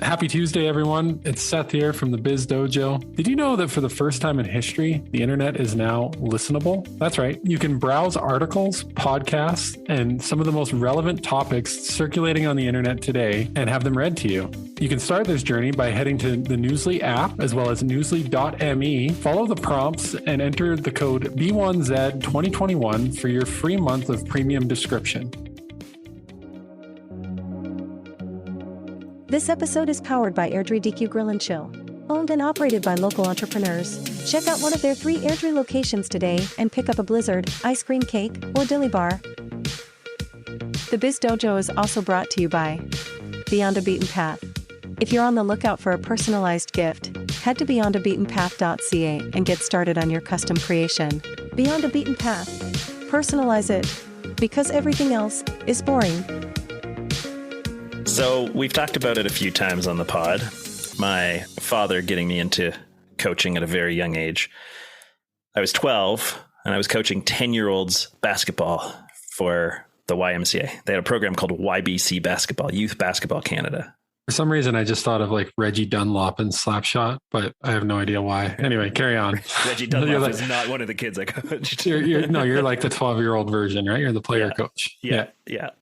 Happy Tuesday, everyone. It's Seth here from the Biz Dojo. Did you know that for the first time in history, the internet is now listenable? That's right. You can browse articles, podcasts, and some of the most relevant topics circulating on the internet today and have them read to you. You can start this journey by heading to the Newsly app as well as newsly.me. Follow the prompts and enter the code B1Z2021 for your free month of premium description. This episode is powered by Airdrie DQ Grill and Chill, owned and operated by local entrepreneurs. Check out one of their 3 Airdrie locations today and pick up a blizzard, ice cream cake, or dilly bar. The Biz Dojo is also brought to you by Beyond a Beaten Path. If you're on the lookout for a personalized gift, head to beyondabeatenpath.ca and get started on your custom creation. Beyond a Beaten Path. Personalize it, because everything else is boring. So we've talked about it a few times on the pod. My father getting me into coaching at a very young age. I was 12 and I was coaching 10-year-olds basketball for the YMCA. They had a program called YBC Basketball, Youth Basketball Canada. For some reason, I just thought of like Reggie Dunlop and Slapshot, but I have no idea why. Anyway, carry on. Reggie Dunlop is not one of the kids I coached. You're like the 12-year-old version, right? You're the player coach. Yeah.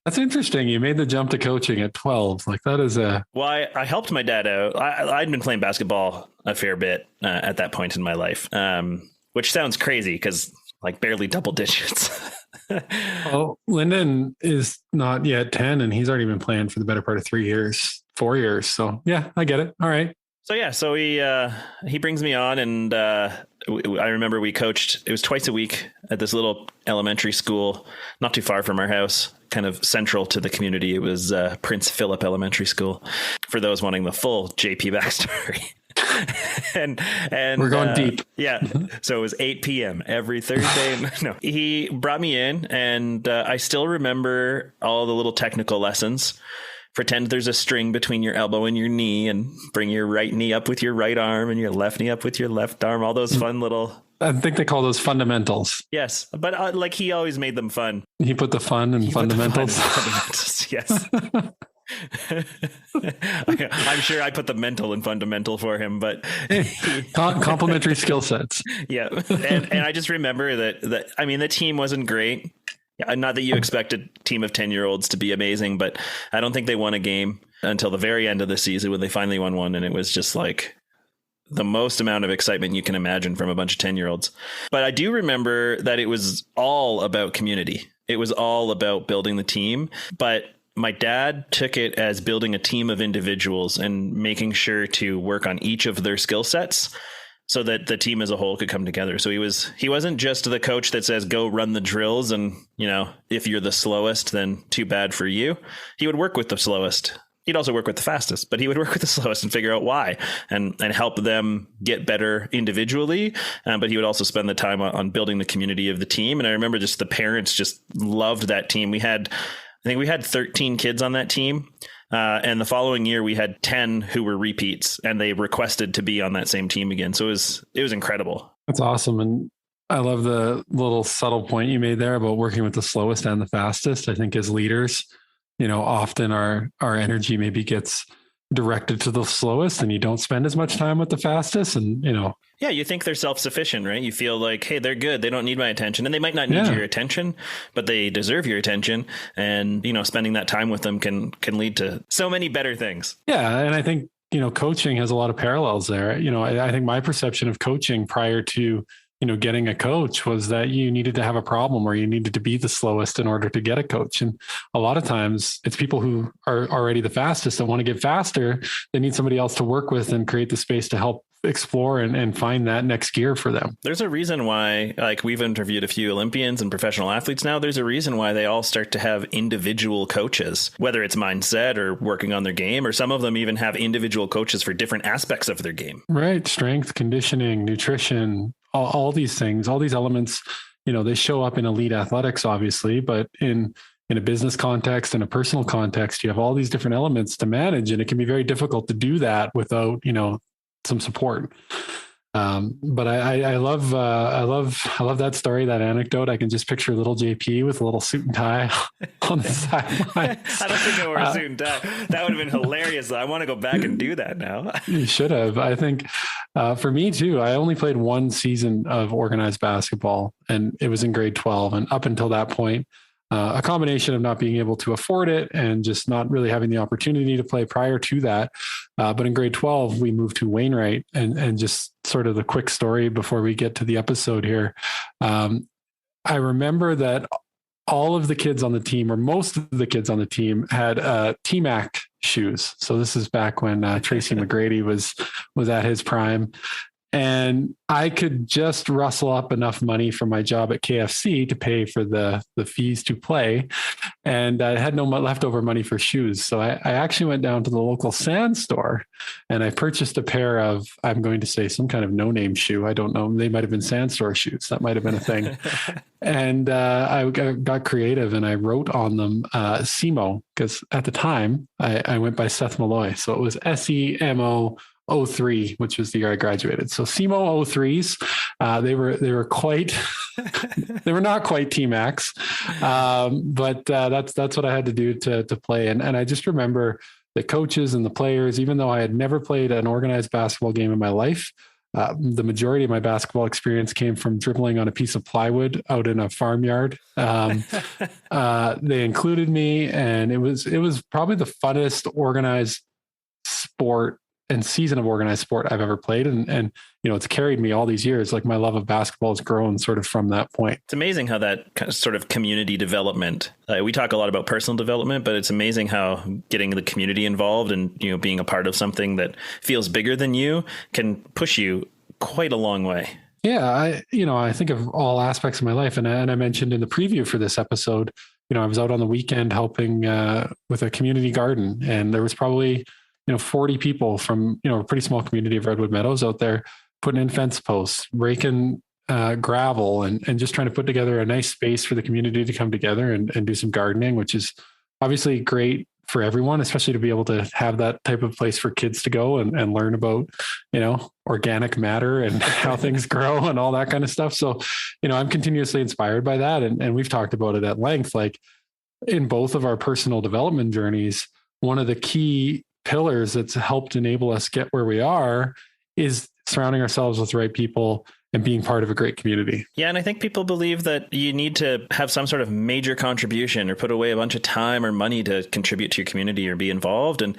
That's interesting. You made the jump to coaching at 12. Like that is a... Well, I helped my dad out. I'd been playing basketball a fair bit at that point in my life, which sounds crazy because like barely double digits. Well, Lyndon is not yet 10 and he's already been playing for the better part of 4 years. So yeah, I get it. All right. So he brings me on and I remember we coached, it was twice a week at this little elementary school, not too far from our house, kind of central to the community. It was Prince Philip Elementary School for those wanting the full JP backstory. and we're going deep. Yeah. So it was 8 p.m. every Thursday. No, he brought me in and I still remember all the little technical lessons. Pretend there's a string between your elbow and your knee and bring your right knee up with your right arm and your left knee up with your left arm. All those fun little... I think they call those fundamentals. Yes. But like he always made them fun. He put the fun in fundamentals. Yes. I'm sure I put the mental in fundamental for him, but complementary skill sets. Yeah. And I just remember that I mean, the team wasn't great. Not that you expect a team of 10-year-olds to be amazing, but I don't think they won a game until the very end of the season when they finally won one. And it was just like the most amount of excitement you can imagine from a bunch of 10-year-olds. But I do remember that it was all about community. It was all about building the team. But my dad took it as building a team of individuals and making sure to work on each of their skill sets so that the team as a whole could come together. So he wasn't just the coach that says, go run the drills. And, you know, if you're the slowest, then too bad for you. He would work with the slowest. He'd also work with the fastest, but he would work with the slowest and figure out why and help them get better individually. But he would also spend the time on building the community of the team. And I remember just the parents just loved that team. I think we had 13 kids on that team. And the following year we had 10 who were repeats and they requested to be on that same team again. So it was incredible. That's awesome. And I love the little subtle point you made there about working with the slowest and the fastest. I think as leaders, you know, often our energy maybe gets directed to the slowest and you don't spend as much time with the fastest. And, you know, yeah, you think they're self-sufficient, right? You feel like, hey, they're good. They don't need my attention, and they might not need your attention, but they deserve your attention. And, you know, spending that time with them can lead to so many better things. Yeah. And I think, you know, coaching has a lot of parallels there. You know, I think my perception of coaching prior to, you know, getting a coach was that you needed to have a problem or you needed to be the slowest in order to get a coach. And a lot of times it's people who are already the fastest that want to get faster. They need somebody else to work with and create the space to help explore and find that next gear for them. There's a reason why, like we've interviewed a few Olympians and professional athletes now, there's a reason why they all start to have individual coaches, whether it's mindset or working on their game, or some of them even have individual coaches for different aspects of their game. Right. Strength, conditioning, nutrition, all these things, all these elements, you know, they show up in elite athletics, obviously, but in a business context and a personal context, you have all these different elements to manage, and it can be very difficult to do that without, you know, some support. But I love that story, that anecdote. I can just picture little JP with a little suit and tie on the sideline. I don't think I wore a suit and tie. That would have been hilarious. I want to go back and do that now. You should have. I think for me too, I only played one season of organized basketball, and it was in grade 12. And up until that point, a combination of not being able to afford it and just not really having the opportunity to play prior to that. But in grade 12, we moved to Wainwright, and just sort of the quick story before we get to the episode here. I remember that all of the kids on the team, or most of the kids on the team, had T-Mac shoes. So this is back when Tracy McGrady was at his prime. And I could just rustle up enough money from my job at KFC to pay for the fees to play. And I had no leftover money for shoes. So I actually went down to the local sand store and I purchased a pair of, I'm going to say, some kind of no-name shoe. I don't know. They might have been sand store shoes. That might have been a thing. And I got creative and I wrote on them SEMO, because at the time I went by Seth Malloy. So it was SEMO 03, which was the year I graduated. So SEMO 03s, they were quite, they were not quite T-Max, but that's what I had to do to play. And I just remember the coaches and the players, even though I had never played an organized basketball game in my life, the majority of my basketball experience came from dribbling on a piece of plywood out in a farmyard. They included me, and it was probably the funnest organized sport and season of organized sport I've ever played. And, it's carried me all these years. Like, my love of basketball has grown sort of from that point. It's amazing how that kind of sort of community development, we talk a lot about personal development, but it's amazing how getting the community involved and, being a part of something that feels bigger than you can push you quite a long way. Yeah. I think of all aspects of my life. And I mentioned in the preview for this episode, I was out on the weekend helping with a community garden, and there was probably 40 people from, a pretty small community of Redwood Meadows out there putting in fence posts, raking gravel, and just trying to put together a nice space for the community to come together and do some gardening, which is obviously great for everyone, especially to be able to have that type of place for kids to go and learn about, organic matter and how things grow and all that kind of stuff. So, I'm continuously inspired by that. And we've talked about it at length, like in both of our personal development journeys, one of the key pillars that's helped enable us get where we are is surrounding ourselves with the right people and being part of a great community. Yeah. And I think people believe that you need to have some sort of major contribution or put away a bunch of time or money to contribute to your community or be involved. And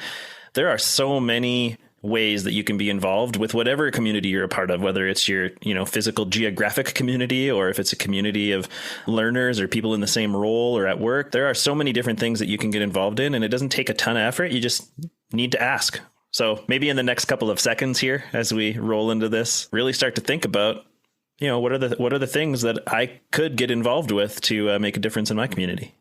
there are so many ways that you can be involved with whatever community you're a part of, whether it's your, physical geographic community, or if it's a community of learners or people in the same role or at work. There are so many different things that you can get involved in, and it doesn't take a ton of effort. You just need to ask. So maybe in the next couple of seconds here, as we roll into this, really start to think about, what are the things that I could get involved with to make a difference in my community.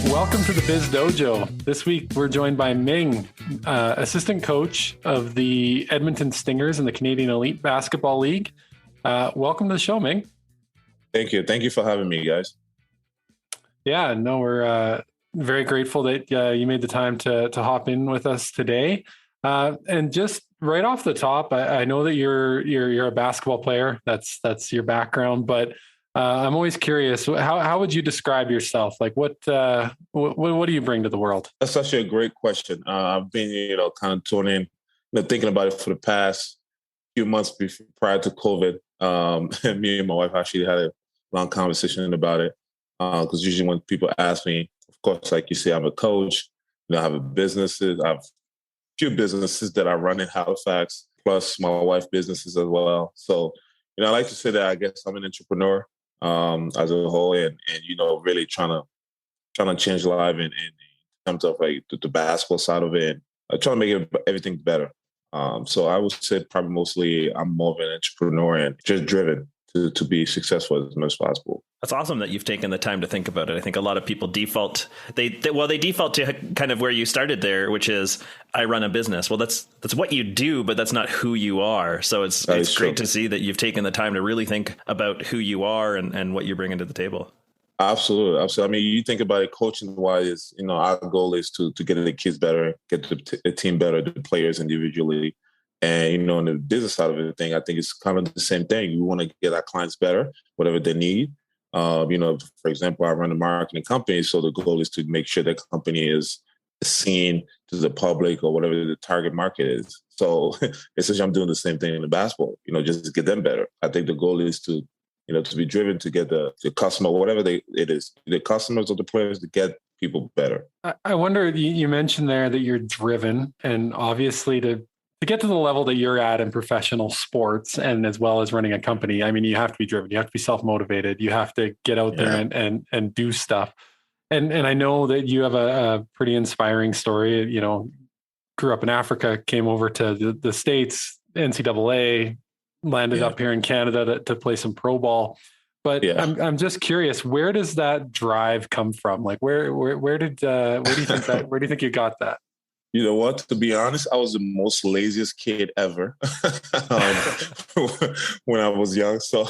Welcome to the Biz Dojo. This week, we're joined by Ming, assistant coach of the Edmonton Stingers in the Canadian Elite Basketball League. Welcome to the show, Ming. Thank you. Thank you for having me, guys. Yeah, no, we're very grateful that you made the time to hop in with us today. And just right off the top, I know that you're a basketball player. That's your background, but I'm always curious. How would you describe yourself? Like, what do you bring to the world? That's actually a great question. I've been, kind of tuning in, thinking about it for the past few months prior to COVID. And me and my wife actually had a long conversation about it. Because usually when people ask me, of course, like you say, I'm a coach. I have I have a few businesses that I run in Halifax, plus my wife's businesses as well. So, I like to say that I guess I'm an entrepreneur. As a whole, and really trying to change life in terms of like the basketball side of it, and trying to make everything better. So I would say probably mostly I'm more of an entrepreneur and just driven to be successful as much as possible. That's awesome that you've taken the time to think about it. I think a lot of people default they default to kind of where you started there, which is I run a business. Well, that's what you do, but that's not who you are. So it's great to see that you've taken the time to really think about who you are and what you're bringing to the table. Absolutely. I mean, you think about it coaching wise, our goal is to get the kids better, get the team better, the players individually. And, on the business side of the thing, I think it's kind of the same thing. We want to get our clients better, whatever they need. For example, I run a marketing company. So the goal is to make sure the company is seen to the public or whatever the target market is. So essentially, I'm doing the same thing in the basketball, just to get them better. I think the goal is to be driven to get the customer, whatever it is, the customers or the players, to get people better. I wonder, you mentioned there that you're driven, and obviously to get to the level that you're at in professional sports and as well as running a company, I mean, you have to be driven. You have to be self-motivated. You have to get out there and do stuff. And I know that you have a pretty inspiring story. Grew up in Africa, came over to the States, NCAA, landed up here in Canada to play some pro ball. But I'm just curious, where does that drive come from? Like where do you think you got that? You know what? To be honest, I was the most laziest kid ever when I was young. So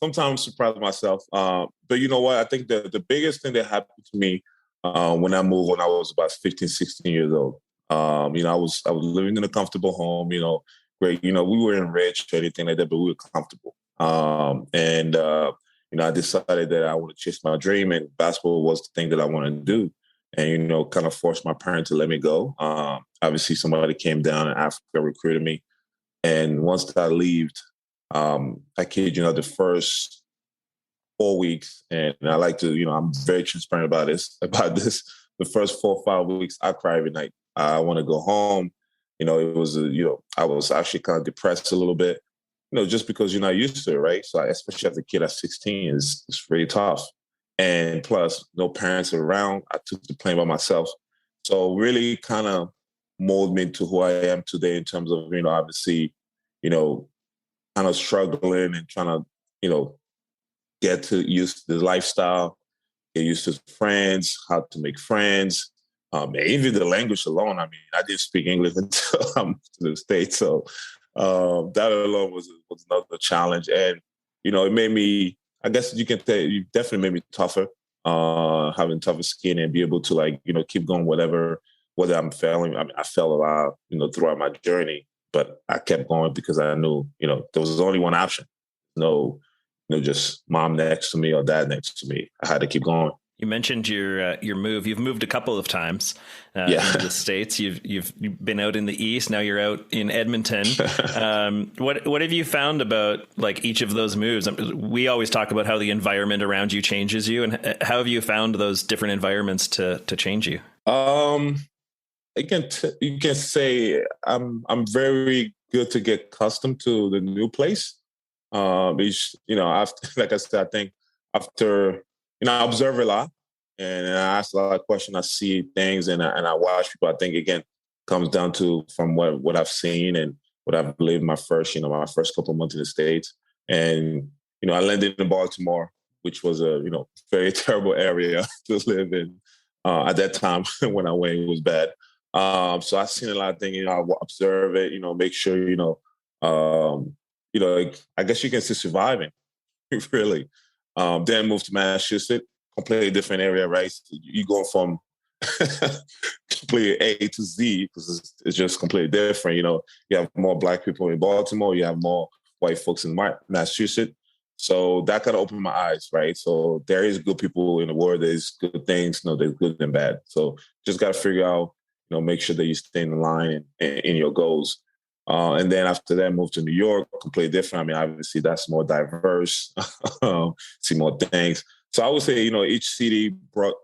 sometimes I surprise myself. But you know what? I think the biggest thing that happened to me when I moved when I was about 15, 16 years old. I was living in a comfortable home, great. We weren't rich or anything like that, but we were comfortable. I decided that I want to chase my dream, and basketball was the thing that I wanted to do. And, kind of forced my parents to let me go. Obviously, somebody came down in Africa, recruited me. And once I left, I kid you not, the first 4 weeks, and I like to, I'm very transparent about this. The first 4 or 5 weeks, I cry every night. I want to go home. It was, I was actually kind of depressed a little bit, just because you're not used to it, right? So especially as a kid at 16, it's really tough. And plus, no parents around. I took the plane by myself. So really kind of molded me to who I am today in terms of, obviously, kind of struggling and trying to, get to used to the lifestyle, get used to friends, how to make friends. Even the language alone. I mean, I didn't speak English until I moved to the States. So that alone was another challenge. And, it made me, I guess you can say, you definitely made me tougher, having tougher skin and be able to keep going whether I'm failing. I mean, I fell a lot, throughout my journey, but I kept going because I knew, there was only one option. No, just mom next to me or dad next to me. I had to keep going. You mentioned your move. You've moved a couple of times into the States. You've been out in the East. Now you're out in Edmonton. What have you found about each of those moves? We always talk about how the environment around you changes you, and how have you found those different environments to change you? You can say I'm very good to get accustomed to the new place. After, like I said, I think after. I observe a lot, and I ask a lot of questions. I see things, and I watch people. I think again comes down to from what I've seen and what I've lived my first couple of months in the States. And I landed in Baltimore, which was a very terrible area to live in at that time. When I went, it was bad. So I've seen a lot of things. I observe it. Make sure. I guess you can say surviving, really. Then moved to Massachusetts, completely different area, right? So you go from completely A to Z because it's just completely different. You have more Black people in Baltimore, you have more white folks in Massachusetts. So that kind of opened my eyes, right? So there is good people in the world. There's good things, there's good and bad. So just got to figure out, make sure that you stay in the line and in your goals. And then after that, moved to New York, completely different. I mean, obviously that's more diverse, see more things. So I would say, each city brought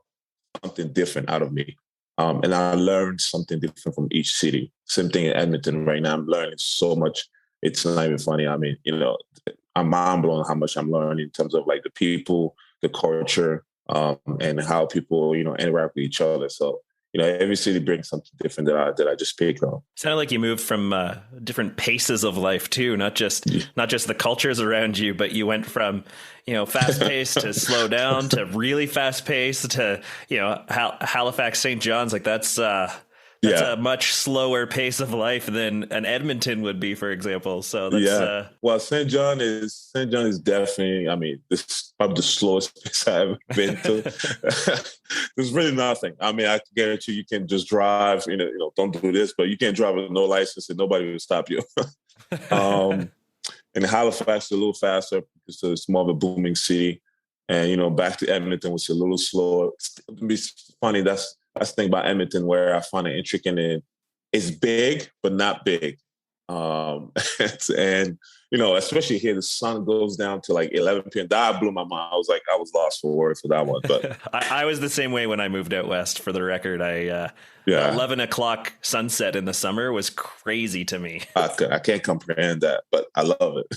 something different out of me. And I learned something different from each city. Same thing in Edmonton right now. I'm learning so much. It's not even funny. I mean, I'm mind blown how much I'm learning in terms of the people, the culture, and how people, interact with each other. So every city brings something different that I just picked on. Sounded like you moved from different paces of life too, not just the cultures around you, but you went from, fast paced to slow down to really fast paced to, Halifax, St. John's. Like that's a much slower pace of life than an Edmonton would be, for example. So that's well, St. John is definitely, this is probably the slowest place I've ever been to. There's really nothing. I can guarantee you can just drive, don't do this, but you can't drive with no license and nobody will stop you. And Halifax is a little faster because it's more of a booming city. And, back to Edmonton was a little slower. It's funny, that's the thing about Edmonton where I find it intricate, and it's big, but not big. And, especially here, the sun goes down to like 11 p.m. That blew my mind. I was lost for words for that one. But I was the same way when I moved out west, for the record. 11 o'clock sunset in the summer was crazy to me. I can't comprehend that, but I love it.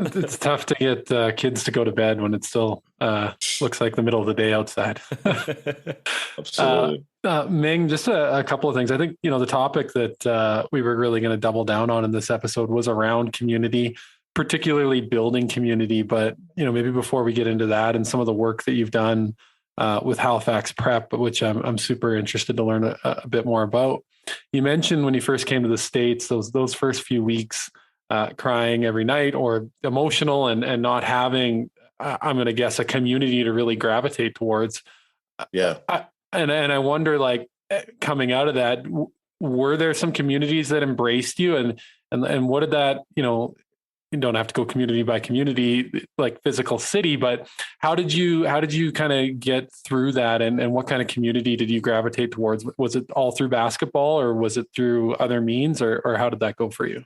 It's tough to get kids to go to bed when it still looks like the middle of the day outside. Absolutely. Ming, just a couple of things. I think, the topic that we were really going to double down on in this episode was around community, particularly building community. But, maybe before we get into that and some of the work that you've done with Halifax Prep, which I'm super interested to learn a bit more about. You mentioned when you first came to the States, those first few weeks, crying every night or emotional and not having, I'm going to guess, a community to really gravitate towards. Yeah. And I wonder, like, coming out of that, were there some communities that embraced you and what did that, you don't have to go community by community, like physical city, but how did you kind of get through that? And what kind of community did you gravitate towards? Was it all through basketball or was it through other means or how did that go for you?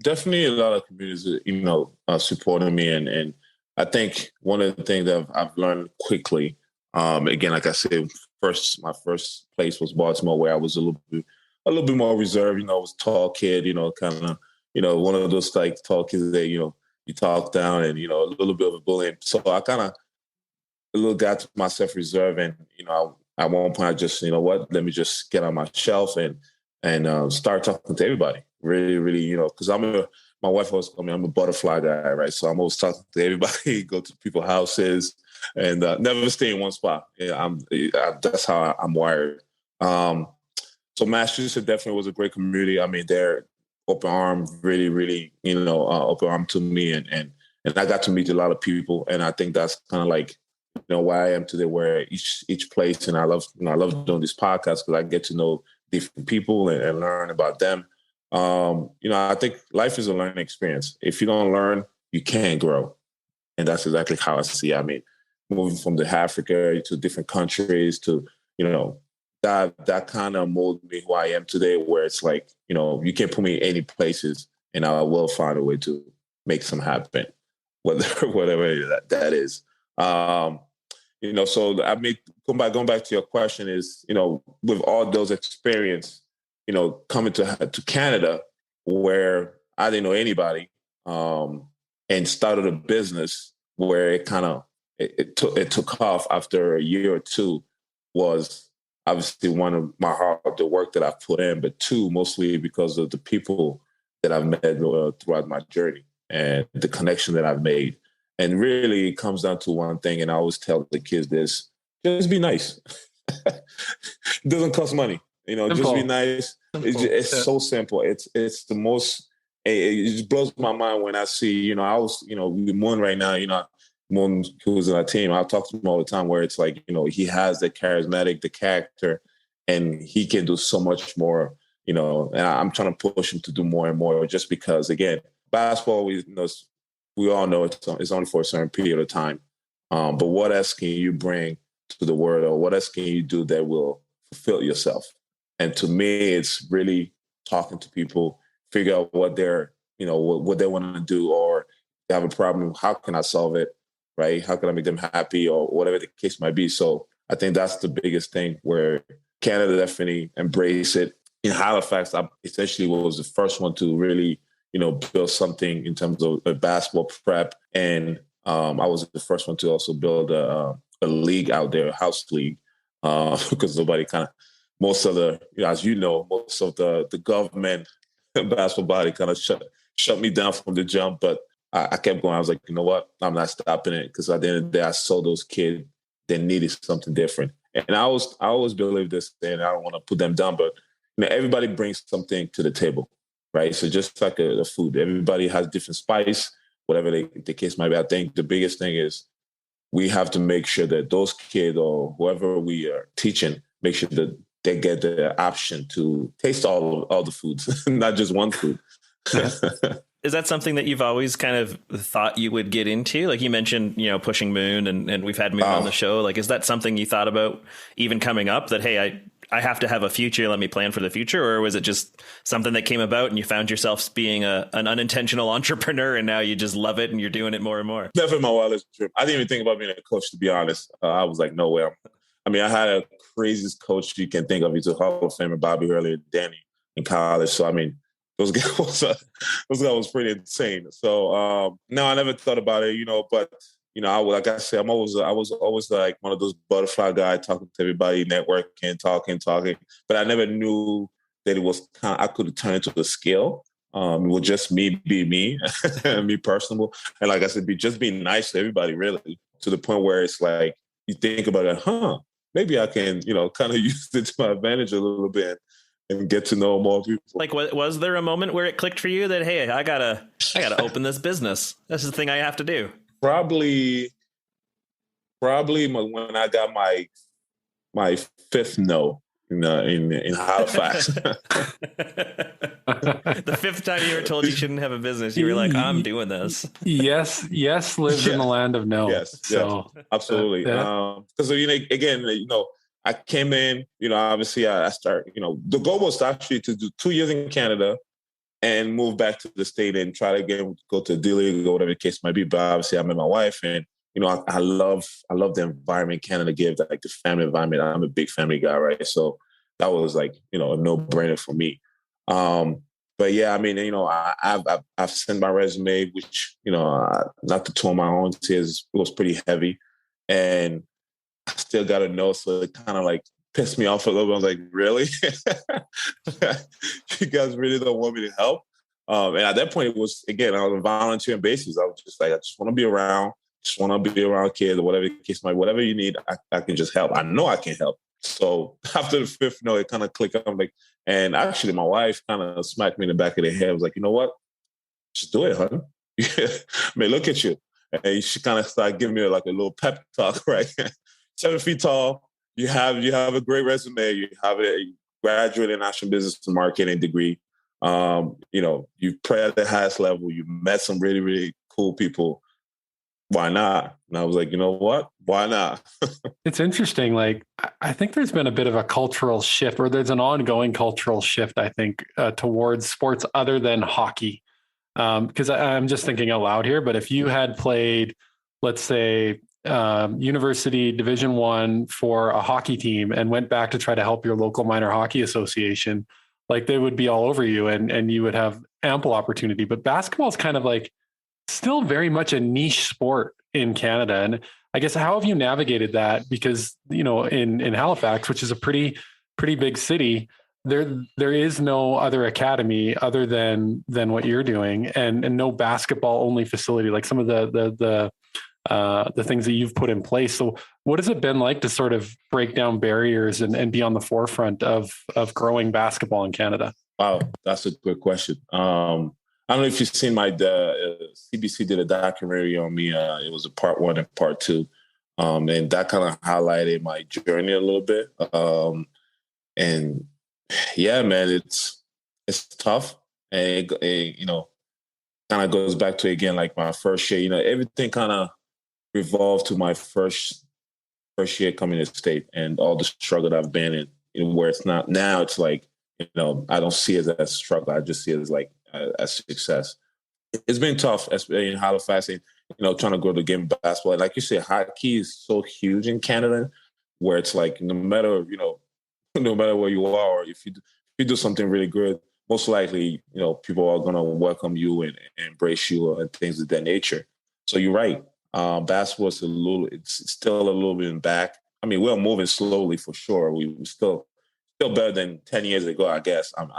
Definitely a lot of communities, supporting me. And I think one of the things that I've learned quickly, again, like I said, my first place was Baltimore, where I was a little bit more reserved. I was a tall kid, kind of, one of those like tall kids that, you talk down and, a little bit of a bully. So I kind of got to myself reserved. And, at one point I just, let me just get on my shelf and start talking to everybody. Really, really, because my wife always told me I'm a butterfly guy, right? So I'm always talking to everybody, go to people's houses and never stay in one spot. Yeah, that's how I'm wired. So Massachusetts definitely was a great community. They're open arm, really, really, open arm to me. And I got to meet a lot of people. And I think that's kind of like, where I am today, where each place, and I love doing this podcast because I get to know different people and learn about them. I think life is a learning experience. If you don't learn, you can't grow. And that's exactly how I see it. Moving from Africa to different countries to, that kind of molded me who I am today, where it's like, you can't put me in any places and I will find a way to make some happen, whatever that is. So going back to your question is, with all those experience, coming to Canada where I didn't know anybody, and started a business where it kind of, it took off after a year or two, was obviously one of the work that I've put in, but two, mostly because of the people that I've met throughout my journey and the connection that I've made. And really it comes down to one thing. And I always tell the kids this, just be nice. It doesn't cost money, simple. Just be nice. It's so simple. It's the most, it just blows my mind when I see, I was, with Moon right now, Moon, who's on our team, I talk to him all the time where it's like, he has the the character, and he can do so much more, and I'm trying to push him to do more and more just because, again, basketball, we all know it's only for a certain period of time. But what else can you bring to the world, or what else can you do that will fulfill yourself? And to me, it's really talking to people, figure out what they're, what they want to do, or they have a problem, how can I solve it? Right? How can I make them happy, or whatever the case might be? So I think that's the biggest thing, where Canada definitely embrace it. In Halifax, I essentially was the first one to really, build something in terms of a basketball prep. And I was the first one to also build a league out there, a house league, because nobody kind of most of the, as you know, most of the government basketball body kind of shut me down from the jump. But I kept going. I was like, you know what? I'm not stopping it, because at the end of the day, I saw those kids that needed something different. And I always believe this, and I don't want to put them down, but everybody brings something to the table, right? So just like the food, everybody has different spice, whatever the case might be. I think the biggest thing is we have to make sure that those kids or whoever we are teaching, make sure that they get the option to taste all the foods, not just one food. Is that something that you've always kind of thought you would get into? Like you mentioned, pushing Moon, and we've had Moon on the show. Like, is that something you thought about even coming up, that, hey, I have to have a future, let me plan for the future? Or was it just something that came about and you found yourself being an unintentional entrepreneur, and now you just love it and you're doing it more and more? Never in my wildest dream. I didn't even think about being a coach, to be honest. I was like, no way. I had a craziest coach you can think of. He's a Hall of Famer, Bobby Hurley, Danny, in college. So, those guys was pretty insane. So, no, I never thought about it, but, like I said, I was always like one of those butterfly guys, talking to everybody, networking, talking. But I never knew that it was I could turn into a skill. It was just me be me, me personable. And like I said, just being nice to everybody, really, to the point where it's like, you think about it, maybe I can, kind of use it to my advantage a little bit and get to know more people. Like, was there a moment where it clicked for you that, hey, I gotta open this business? This is the thing I have to do. Probably when I got my fifth no in Halifax. The fifth time you were told you shouldn't have a business, you were like, I'm doing this. Yes lives in the land of no. Yes, absolutely. Because again, I came in, obviously I started, the goal was actually to do 2 years in Canada and move back to the state and try to again go to D-League or whatever the case might be. But obviously I met my wife, and I love the environment Canada gives, like the family environment. I'm a big family guy, right? So that was like, a no-brainer for me. But yeah, I've sent my resume, which, not to tour my own tears, it was pretty heavy. And I still got a no, so it kind of like pissed me off a little bit. I was like, really? You guys really don't want me to help? And at that point, it was, again, on a volunteering basis. I was just like, I just want to be around. Just want to be around kids or whatever the case might be. Whatever you need, I can just help. I know I can help. So after the fifth no, it kind of clicked. I'm like, and actually my wife kind of smacked me in the back of the head. I was like, you know what? Just do it, honey. Look at you. And she kind of started giving me like a little pep talk, right? 7 feet tall. You have a great resume. You have a graduate in international business and marketing degree. You play at the highest level. You met some really, really cool people. Why not? And I was like, you know what? Why not? It's interesting. Like, I think there's been a bit of a cultural shift, or there's an ongoing cultural shift, I think, towards sports other than hockey. Because I'm just thinking out loud here, but if you had played, let's say, University Division I for a hockey team and went back to try to help your local minor hockey association, like they would be all over you and you would have ample opportunity. But basketball is kind of like still very much a niche sport in Canada. And I guess, how have you navigated that? Because, in Halifax, which is a pretty big city, there is no other academy other than what you're doing, and no basketball only facility, like some of the things that you've put in place. So what has it been like to sort of break down barriers and be on the forefront of growing basketball in Canada? Wow, that's a good question. I don't know if you've seen CBC did a documentary on me. It was a part 1 and part 2. And that kind of highlighted my journey a little bit. And yeah, man, it's tough. And it kind of goes back to, again, like my first year, everything kind of revolved to my first year coming to the state and all the struggle that I've been in, where it's not now. It's like, I don't see it as a struggle. I just see it as like a success. It's been tough in Halifax, and, trying to grow the game of basketball. Like you said, hockey is so huge in Canada, where it's like, no matter where you are, or if you do something really good, most likely, people are going to welcome you and embrace you and things of that nature. So you're right. Basketball is it's still a little bit in back. We're moving slowly for sure. We still Still better than 10 years ago, I guess, I'm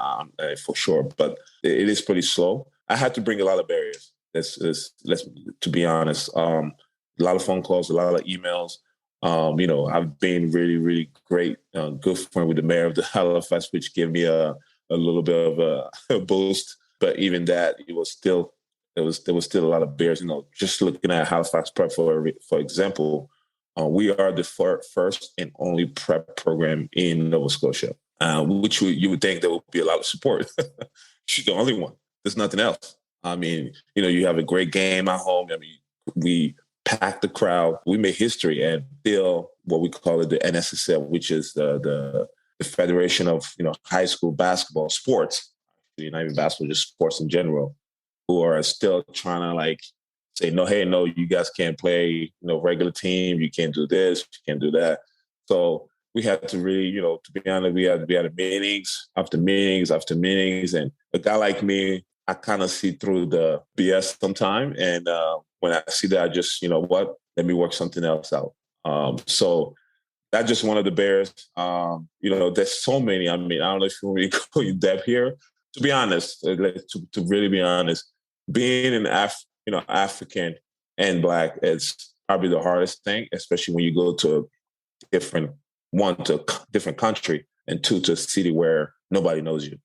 for sure. But it is pretty slow. I had to bring a lot of barriers. Let's to be honest. A lot of phone calls, a lot of emails. I've been really, really great, good friend with the mayor of the Halifax, which gave me a little bit of a boost. But even that, there was still a lot of barriers. Just looking at Halifax Prep, for example, we are the first and only prep program in Nova Scotia, which you would think there would be a lot of support. She's the only one. There's nothing else. I mean, you have a great game at home. I mean, we packed the crowd. We made history, and still what we call it the NSSL, which is the Federation of high school basketball sports. Not even basketball, just sports in general, who are still trying to say, no, hey, no, you guys can't play, regular team. You can't do this. You can't do that. So we had to really, to be honest, we had meetings after meetings after meetings. And a guy like me, I kind of see through the BS sometime. And when I see that, I just, let me work something else out. So that's just one of the bears. There's so many. I mean, I don't know if you want me to go in depth here. To be honest, to really be honest, being an African and Black is probably the hardest thing, especially when you go to a different country, and two, to a city where nobody knows you.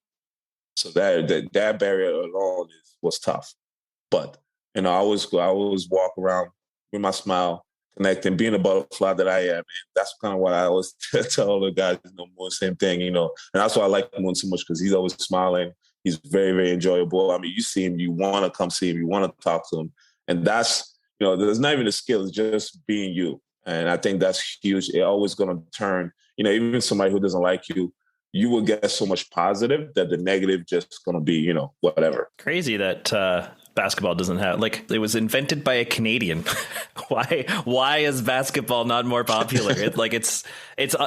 So that barrier alone was tough. But I always walk around with my smile, connecting, being a butterfly that I am. And that's kind of what I always tell all the guys, more the same thing, And that's why I like Moon so much, because he's always smiling. He's very, very enjoyable. I mean, you see him, you want to come see him, you want to talk to him. And that's, there's not even a skill, it's just being you. And I think that's huge. It's always going to turn, even somebody who doesn't like you, you will get so much positive that the negative just going to be, whatever. Crazy that basketball doesn't have, it was invented by a Canadian. Why is basketball not more popular? It's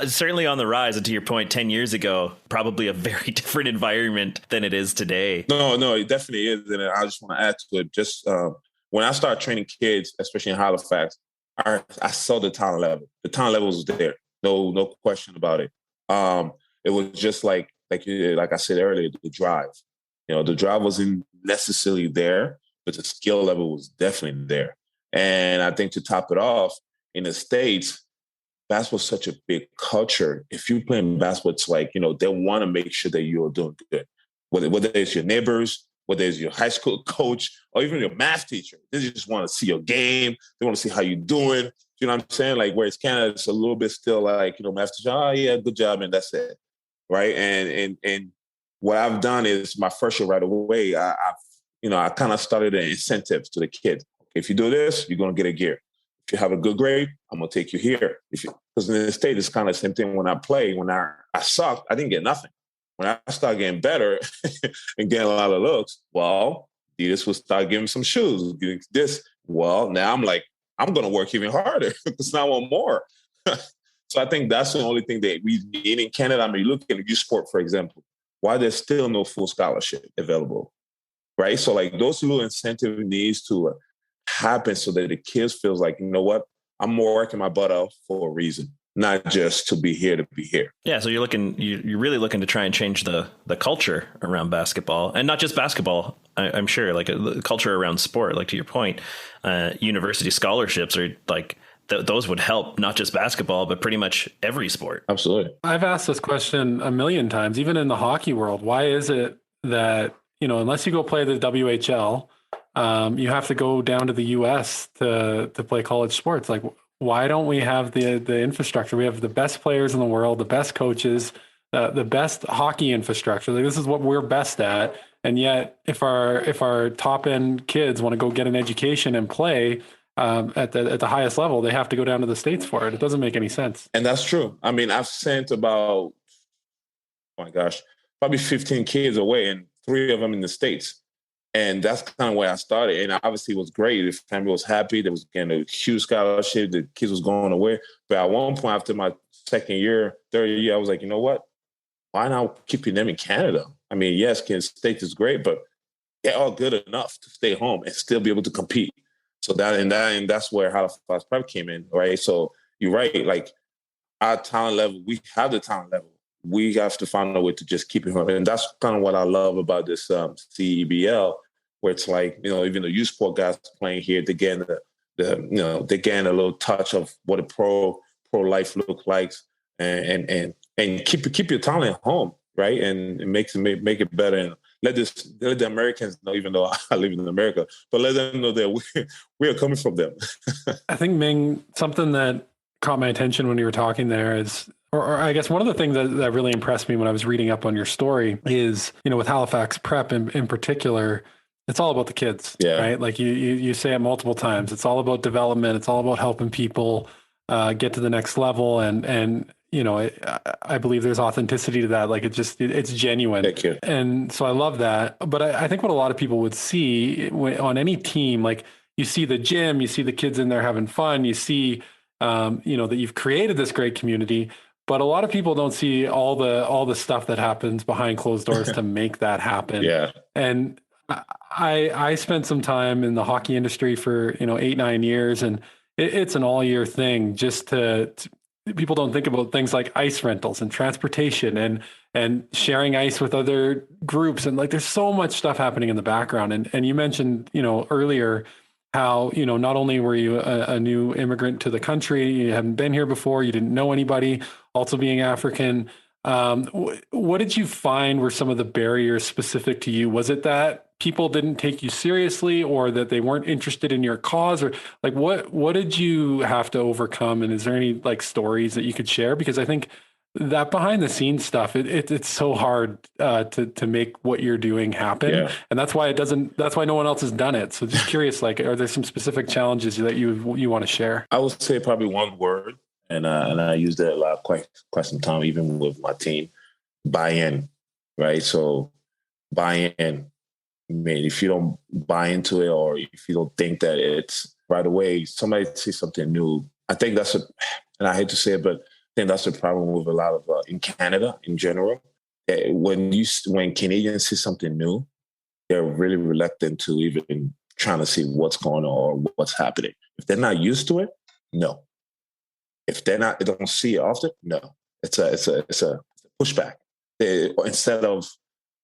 certainly on the rise. And to your point, 10 years ago, probably a very different environment than it is today. No, it definitely is. And I just want to add to it. Just when I started training kids, especially in Halifax, I saw the talent level. The talent level was there. No question about it. It was just like I said earlier, the drive. The drive wasn't necessarily there, but the skill level was definitely there. And I think to top it off, in the States, basketball's such a big culture. If you're playing basketball, it's they want to make sure that you're doing good. Whether it's your neighbors, whether it's your high school coach, or even your math teacher. They just want to see your game. They want to see how you're doing. You know what I'm saying? Whereas Canada, it's a little bit still math teacher, oh, yeah, good job, and that's it. Right? And what I've done is my first year right away, I kind of started an incentive to the kids. If you do this, you're going to get a gear. If you have a good grade, I'm going to take you here. Because in the States, it's kind of the same thing when I play. When I sucked, I didn't get nothing. When I start getting better and getting a lot of looks, well, Adidas will start giving some shoes. This, well, now I'm going to work even harder because now I want more. So I think that's the only thing that we need in Canada. I mean, look at youth sport, for example. Why there's still no full scholarship available, right? So those little incentive needs to happen so that the kids feels like, what, I'm more working my butt off for a reason, not just to be here. Yeah, so you're really looking to try and change the culture around basketball, and not just basketball. I'm sure, the culture around sport. To your point, university scholarships are those would help not just basketball, but pretty much every sport. Absolutely. I've asked this question a million times, even in the hockey world. Why is it that, unless you go play the WHL, you have to go down to the US to play college sports? Why don't we have the infrastructure? We have the best players in the world, the best coaches, the best hockey infrastructure. This is what we're best at. And yet if our top end kids want to go get an education and play, at the highest level, they have to go down to the States for it. It doesn't make any sense. And that's true. I mean, I've sent about, probably 15 kids away, and 3 of them in the States. And that's kind of where I started. And obviously it was great. The family was happy. There was getting a huge scholarship. The kids was going away. But at one point after my third year, I was like, you know what? Why not keeping them in Canada? I mean, yes, States is great, but they're all good enough to stay home and still be able to compete. So that's where Halifax Prep came in, right? So you're right, our talent level, we have the talent level. we have to find a way to just keep it going. And that's kind of what I love about this CEBL, where it's like, even the youth sport guys playing here, they get they gain a little touch of what a pro life looks like, and keep your talent home, right? And make it better, and let the Americans know, even though I live in America, but let them know that we are coming from them. I think, Ming, something that caught my attention when you were talking there is, or I guess one of the things that really impressed me when I was reading up on your story is, with Halifax Prep in particular, it's all about the kids, right? Like you say it multiple times. It's all about development. It's all about helping people get to the next level. And I believe there's authenticity to that. Like it's genuine. Thank you. And so I love that. But I think what a lot of people would see on any team, like you see the gym, you see the kids in there having fun, you see, that you've created this great community, but a lot of people don't see all the stuff that happens behind closed doors to make that happen. Yeah. And I spent some time in the hockey industry for, 8-9 years, and it's an all year thing. Just to people don't think about things like ice rentals and transportation and sharing ice with other groups. And like, there's so much stuff happening in the background. And you mentioned, earlier how, not only were you a new immigrant to the country, you hadn't been here before, you didn't know anybody, also being African. What did you find were some of the barriers specific to you? Was it that people didn't take you seriously, or that they weren't interested in your cause, or like what did you have to overcome? And is there any like stories that you could share? Because I think that behind the scenes stuff, it's so hard to make what you're doing happen. And that's why no one else has done it. So just curious, like, are there some specific challenges that you want to share? I would say probably one word, and I use that a lot, quite some time, even with my team: buy-in, right? So buy-in. I mean, if you don't buy into it, or if you don't think that it's right away, somebody sees something new. I think and I hate to say it, but I think that's the problem with a lot of in Canada in general. When Canadians see something new, they're really reluctant to even trying to see what's going on or what's happening. If they're not used to it, no. If they don't see it often, no. It's a pushback. Instead of,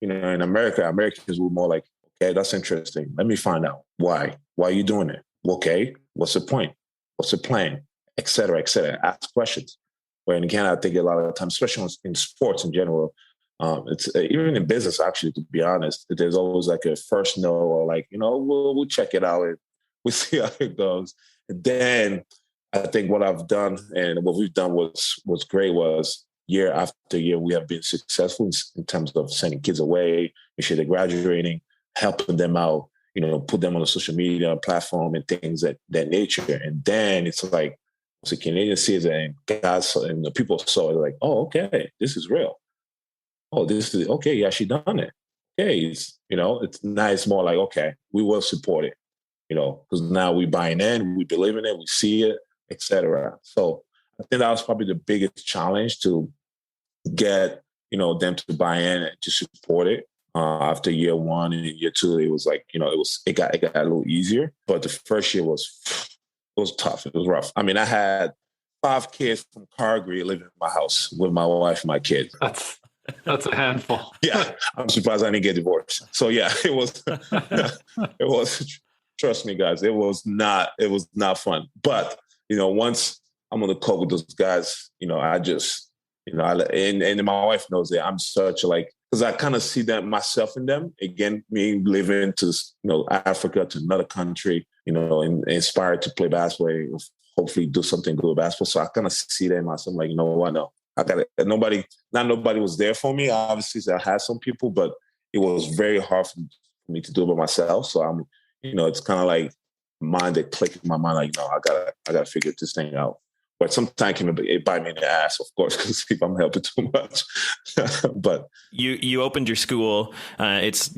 in America, Americans were more like, okay, that's interesting. Let me find out why. Why are you doing it? Okay, what's the point? What's the plan? Et cetera, et cetera. Ask questions. Where in Canada, I think a lot of the time, especially in sports in general, it's even in business, actually, to be honest, there's always like a first no, or like, we'll check it out and we'll see how it goes. And then I think what I've done and what we've done was great was year after year, we have been successful in terms of sending kids away, make sure they're graduating, helping them out, put them on a social media platform and things that nature. And then it's like, so Canadians see it, and guys and the people saw it, like, oh, okay, this is real. Oh, this is okay. Yeah, she done it. Okay, it's now it's more like, okay, we will support it, because now we buying in, we believe in it, we see it, etc. So I think that was probably the biggest challenge, to get them to buy in and to support it. After year one and year two, it was like it got a little easier. But the first year was tough. It was rough. I mean, I had 5 kids from Calgary living in my house with my wife and my kids. That's a handful. Yeah, I'm surprised I didn't get divorced. So yeah, it was. It was. Trust me, guys, it was not fun. But once I'm on the court with those guys, I just, and my wife knows that I'm such because I kind of see that myself in them. Again, me living to, Africa, to another country, and inspired to play basketball, hopefully do something good with basketball. So I kind of see that in myself, like, what? No, I got it. Not nobody was there for me. Obviously, I had some people, but it was very hard for me to do it by myself. So I'm, it's kind of like mind that clicked in my mind, like, I gotta figure this thing out. But sometimes it bite me in the ass, of course, because if I'm helping too much. But you opened your school. It's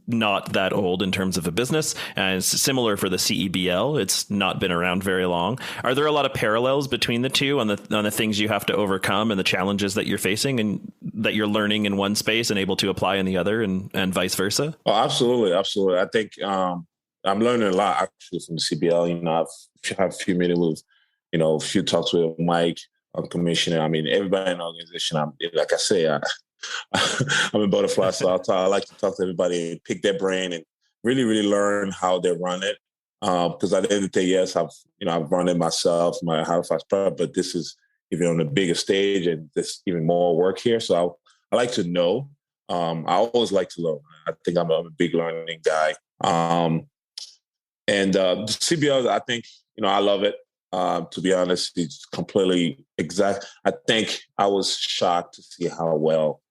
not that old in terms of a business, and it's similar for the CEBL. It's not been around very long. Are there a lot of parallels between the two on the things you have to overcome and the challenges that you're facing and that you're learning in one space and able to apply in the other, and vice versa? Oh, absolutely, absolutely. I think I'm learning a lot actually from the CBL. I've had a few meetings with. A few talks with Mike, commissioner. I mean, everybody in the organization, like I say, I'm a butterfly, so I like to talk to everybody and pick their brain and really, really learn how they run it. Because at the end of the day, yes, I've run it myself, my Halifax prep, but this is even on a bigger stage and there's even more work here. So I like to know. I always like to learn. I think I'm a big learning guy. And CBL, I think, I love it. To be honest, it's completely exact. I think I was shocked to see how well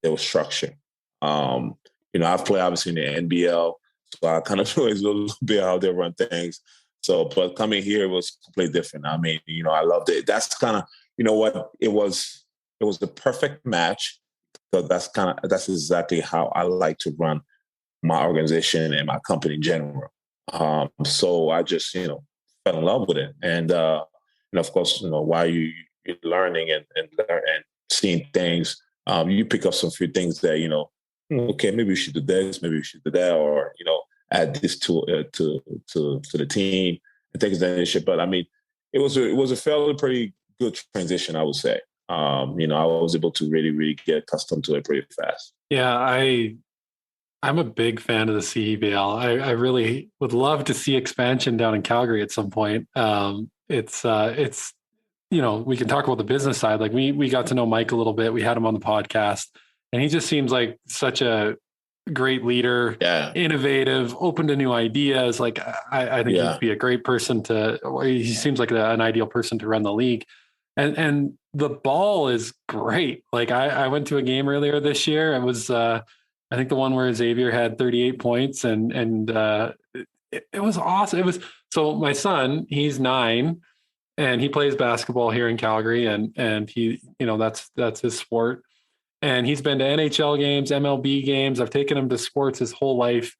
they were structured. I've played obviously in the NBL, so I kind of know a little bit how they run things. So, but coming here was completely different. I mean, I loved it. That's kind of, what it was. It was the perfect match. So that's exactly how I like to run my organization and my company in general. So I just, fell in love with it. And of course, while you're learning and seeing things, you pick up some few things that, okay, maybe we should do this, maybe we should do that, or, add this to the team and things of that nature. But I mean, it was a fairly pretty good transition, I would say. I was able to really, really get accustomed to it pretty fast. Yeah, I'm a big fan of the CEBL. I really would love to see expansion down in Calgary at some point. It's we can talk about the business side. Like we got to know Mike a little bit. We had him on the podcast, and he just seems like such a great leader, innovative, open to new ideas. Like I think he'd be a great person he seems like an ideal person to run the league. And the ball is great. Like I went to a game earlier this year. It was, I think the one where Xavier had 38 points and it was awesome. So my son, he's 9 and he plays basketball here in Calgary and he, that's his sport. And he's been to NHL games, MLB games. I've taken him to sports his whole life.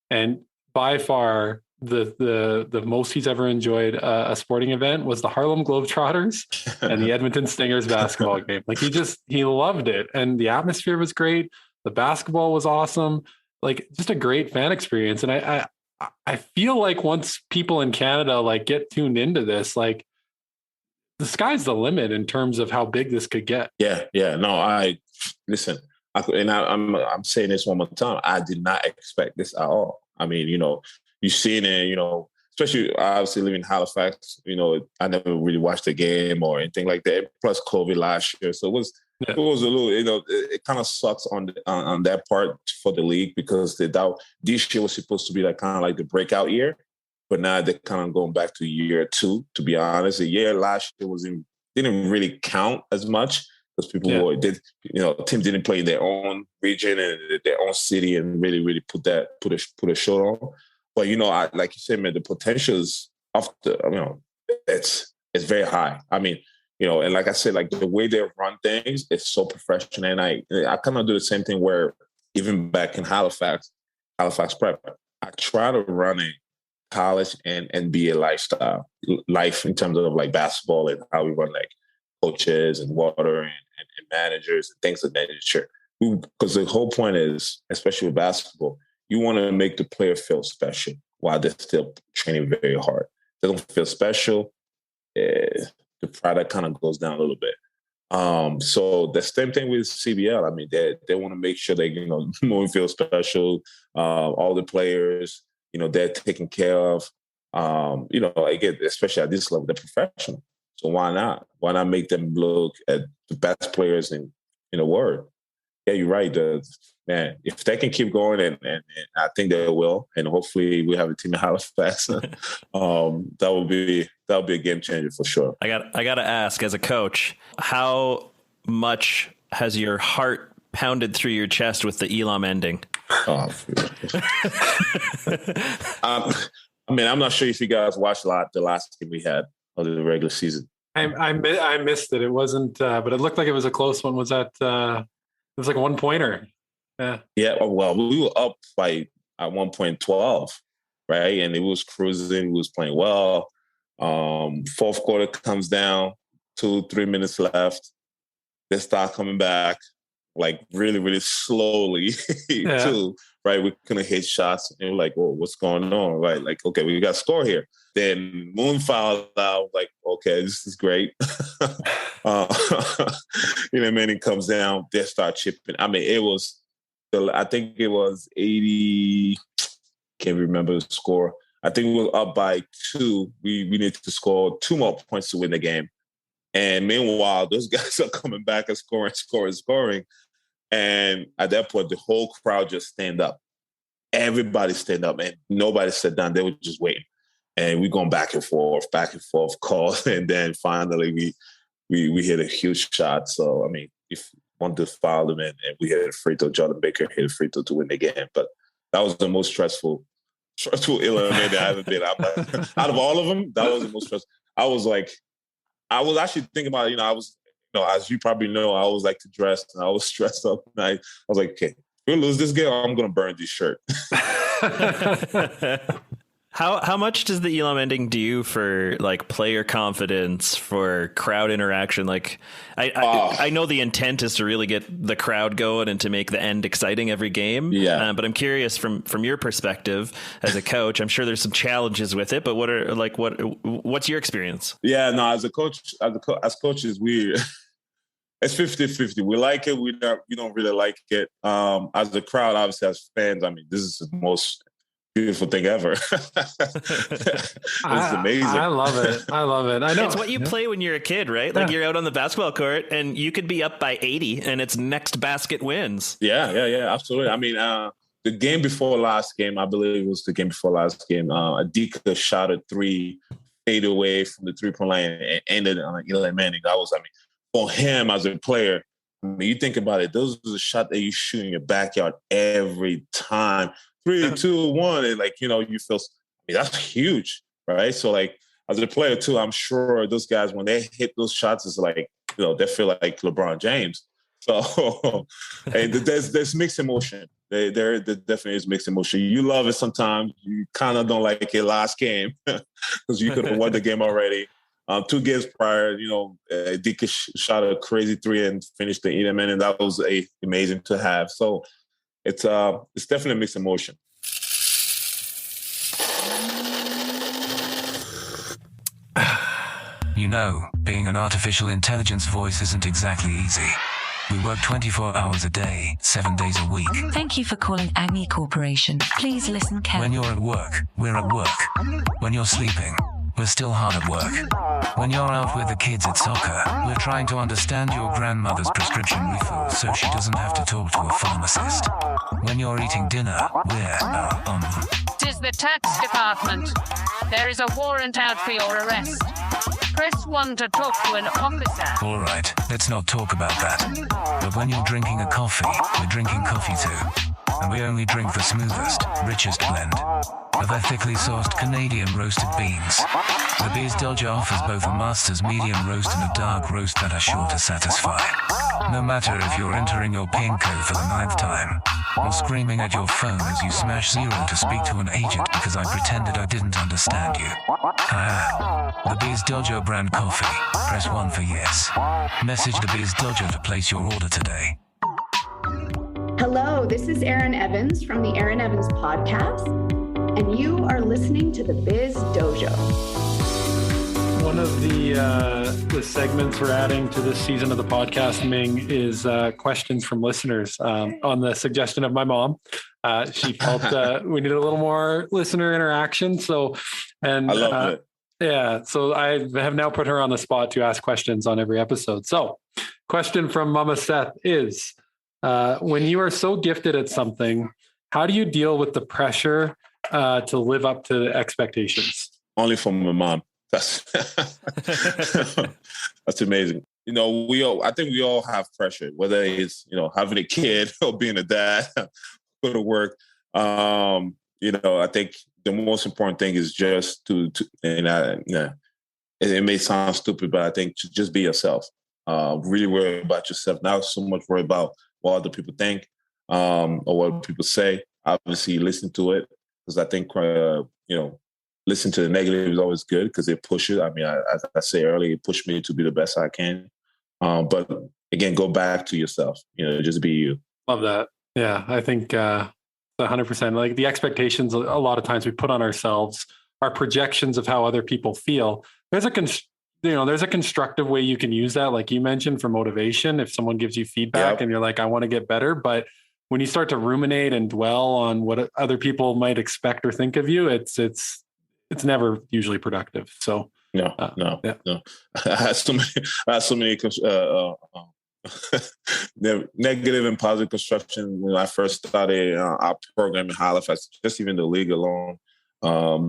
And by far the most he's ever enjoyed a sporting event was the Harlem Globetrotters and the Edmonton Stingers basketball game. Like he loved it. And the atmosphere was great. The basketball was awesome. Like just a great fan experience. And I feel like once people in Canada like get tuned into this, like the sky's the limit in terms of how big this could get. Yeah. No, listen, I'm saying this one more time. I did not expect this at all. I mean, you've seen it, especially obviously living in Halifax, I never really watched a game or anything like that. Plus COVID last year. So it was a little, it kind of sucks on that part for the league because this year was supposed to be like kind of like the breakout year. But now they're kind of going back to year 2, to be honest. The year last year didn't really count as much because people teams didn't play in their own region and their own city and really, really put a show on. But like you said, man, the potential is it's very high. I mean, and like I said, like the way they run things, it's so professional. And I kind of do the same thing where even back in Halifax prep, I try to run a college and NBA life in terms of like basketball and how we run like coaches and water and managers and things of that nature. Because the whole point is, especially with basketball, you want to make the player feel special while they're still training very hard. They don't feel special, the product kind of goes down a little bit. So the same thing with CBL. I mean, they want to make sure they feel special. All the players, they're taken care of. Again, especially at this level, they're professional. So why not? Why not make them look at the best players in the world? Yeah, you're right. Man, if they can keep going, and I think they will, and hopefully we have a team in Halifax, that will be a game changer for sure. I got to ask, as a coach, how much has your heart pounded through your chest with the Elam ending? Oh, I mean, I'm not sure if you guys watched the last game we had of the regular season. I missed it. It wasn't, but it looked like it was a close one. Was that? It was like a 1-pointer. Yeah. Yeah. Well, we were up by at 1.12, right? And it was cruising. We was playing well. Fourth quarter comes down, 2-3 minutes left. They start coming back. like really, really slowly too, right? We couldn't hit shots. And we're like, oh, what's going on? Right? Like, okay, we got to score here. Then Moon fouled out, like, okay, this is great. Manning comes down, they start chipping. I mean, I think it was 80, can't remember the score. I think we were up by 2. We needed to score 2 more points to win the game. And meanwhile, those guys are coming back and scoring. And at that point, the whole crowd just stand up. Everybody stand up, and nobody sat down. They were just waiting. And we're going back and forth calls. And then finally we hit a huge shot. So, I mean, if you want to foul them in, and we hit a free throw, Jordan Baker hit a free throw to win the game. But that was the most stressful element that I ever been. Out of all of them, that was the most stressful. I was actually thinking about, as you probably know, I always like to dress, and I was stressed up. And I was like, okay, if we lose this game, I'm going to burn this shirt. How much does the Elam ending do for like player confidence, for crowd interaction? Like, I know the intent is to really get the crowd going and to make the end exciting every game. Yeah. But I'm curious from your perspective as a coach. I'm sure there's some challenges with it, but what's your experience? Yeah, no, as coaches, it's 50-50. We like it. We don't really like it. As the crowd, obviously, as fans, I mean, this is the most beautiful thing ever. It's amazing. I love it. I know it's what you play when you're a kid, right? Like you're out on the basketball court and you could be up by 80 and it's next basket wins. Yeah, absolutely. I mean, the game before last game, I believe it was the game before last game, Adika shot a 3 fade away from the 3-point line and ended on Eli Manning. For him as a player, I mean, you think about it, those are the shot that you shoot in your backyard every time. 3, 2, 1, and you feel, that's huge, right? So as a player too, I'm sure those guys, when they hit those shots, it's like, they feel like LeBron James. So and there's mixed emotion. There definitely is mixed emotion. You love it sometimes. You kind of don't like it last game because you could have won the game already. 2 games prior, Dika shot a crazy 3 and finished the Elam, and that was amazing to have. So it's definitely mixed emotion. Being an artificial intelligence voice isn't exactly easy. We work 24 hours a day, 7 days a week. Thank you for calling Agni Corporation. Please listen carefully. When you're at work, we're at work. When you're sleeping, we're still hard at work. When you're out with the kids at soccer, we're trying to understand your grandmother's prescription refill so she doesn't have to talk to a pharmacist. When you're eating dinner, we're, Tis the tax department. There is a warrant out for your arrest. Press 1 to talk to an officer. All right, let's not talk about that. But when you're drinking a coffee, we're drinking coffee too. And we only drink the smoothest, richest blend of ethically sourced Canadian roasted beans. The Biz Dojo offers both a master's medium roast and a dark roast that are sure to satisfy. No matter if you're entering your PIN code for the 9th time, or screaming at your phone as you smash 0 to speak to an agent because I pretended I didn't understand you. The Biz Dojo brand coffee. Press 1 for yes. Message the Biz Dojo to place your order today. Hello, this is Erin Evans from the Erin Evans Podcast, and you are listening to the Biz Dojo. One of the segments we're adding to this season of the podcast, Ming, is questions from listeners on the suggestion of my mom. She felt we needed a little more listener interaction. I love it. Yeah, so I have now put her on the spot to ask questions on every episode. So, question from Mama Seth is, when you are so gifted at something, how do you deal with the pressure to live up to the expectations? Only from my mom. That's amazing. I think we all have pressure, whether it's, having a kid or being a dad, go to work. I think the most important thing is just it may sound stupid, but I think to just be yourself. Really worry about yourself, not so much worry about what other people think or what people say. Obviously, listen to it, because I think listen to the negative is always good because it pushes. I mean, as I say earlier, it pushed me to be the best I can. But again, go back to yourself, just be you. Love that. Yeah. I think 100%, like the expectations a lot of times we put on ourselves, our projections of how other people feel. There's a constructive way you can use that. Like you mentioned, for motivation, if someone gives you feedback and you're like, I want to get better. But when you start to ruminate and dwell on what other people might expect or think of you, it's never usually productive. So no. I had so many negative and positive construction when I first started our program in Halifax, just even the league alone.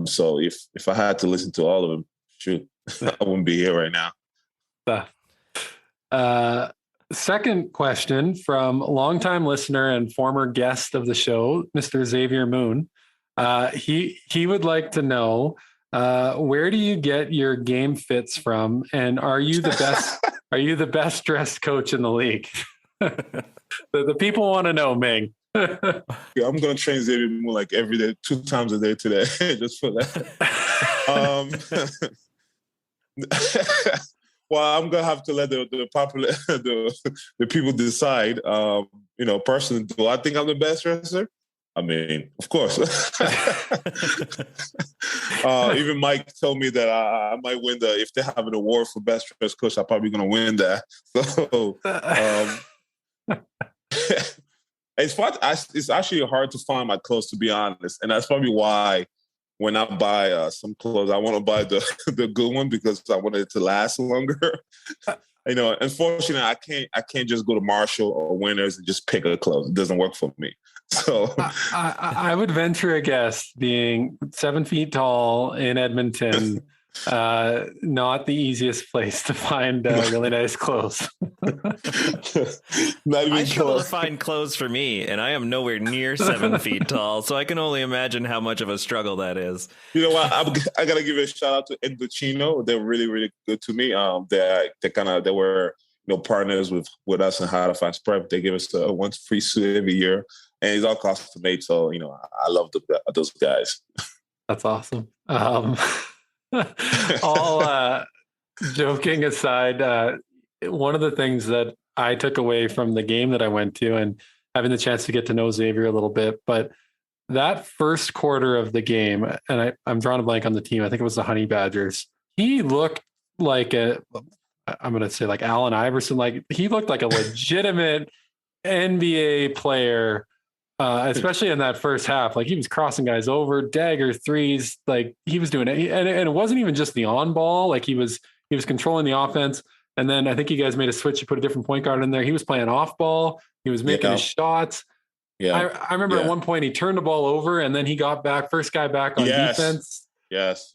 So if I had to listen to all of them, shoot, I wouldn't be here right now. Second question from longtime listener and former guest of the show, Mr. Xavier Moon. He would like to know, where do you get your game fits from, and are you the best? Are you the best dressed coach in the league? The people want to know, Ming. Yeah, I'm gonna train Xavier Moon like every day, 2 times a day today, just for that. Well, I'm gonna have to let the popular the people decide. Personally, do I think I'm the best dresser? I mean, of course. Even Mike told me that I might win if they have an award for best dressed coach, I'm probably gonna win that. So it's actually hard to find my clothes, to be honest, and that's probably why. When I buy some clothes, I want to buy the good one because I want it to last longer. Unfortunately, I can't just go to Marshall or Winners and just pick a clothes. It doesn't work for me. So I would venture a guess, being 7 feet tall in Edmonton, not the easiest place to find really nice clothes. I struggle to find clothes for me, and I am nowhere near 7 feet tall, so I can only imagine how much of a struggle that is. You know what? I gotta give a shout out to Indochino. They're really, really good to me. They were partners with us in Halifax Prep. They give us one free suit every year, and it's all custom made. So I love those guys. That's awesome. All joking aside, one of the things that I took away from the game that I went to, and having the chance to get to know Xavier a little bit, but that first quarter of the game, and I'm drawing a blank on the team, I think it was the Honey Badgers, he looked like I'm going to say like Allen Iverson, like he looked like a legitimate NBA player. Especially in that first half, like he was crossing guys over, dagger threes, like he was doing it. And it wasn't even just the on ball, like he was controlling the offense. And then I think you guys made a switch. You put a different point guard in there. He was playing off ball. He was making his shots. Yeah. I remember at one point he turned the ball over and then he got back, first guy back on defense. Yes.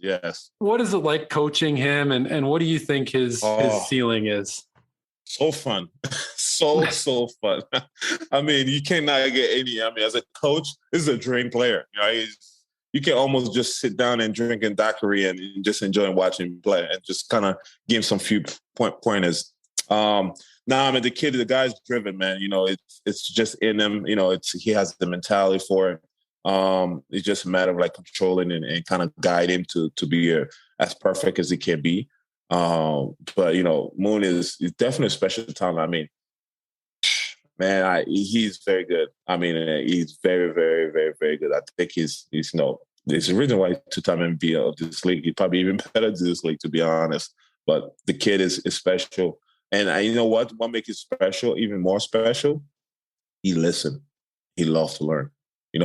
What is it like coaching him? And what do you think his ceiling is? So fun. So fun. I mean, you cannot get any. I mean, as a coach, this is a dream player. You can almost just sit down and drink a daiquiri and just enjoy watching him play and just kind of give him some few pointers. I mean, the guy's driven, man. It's just in him. He has the mentality for it. It's just a matter of like controlling and kind of guide him to be as perfect as he can be. But Moon is definitely a special talent. I mean, man, he's very good. I mean, he's very, very, very, very good. I think he's there's a reason why he's 2-time MVP of this league. He's probably even better than this league, to be honest. But the kid is special. And you know what makes it special, even more special? He listened. He loved to learn. When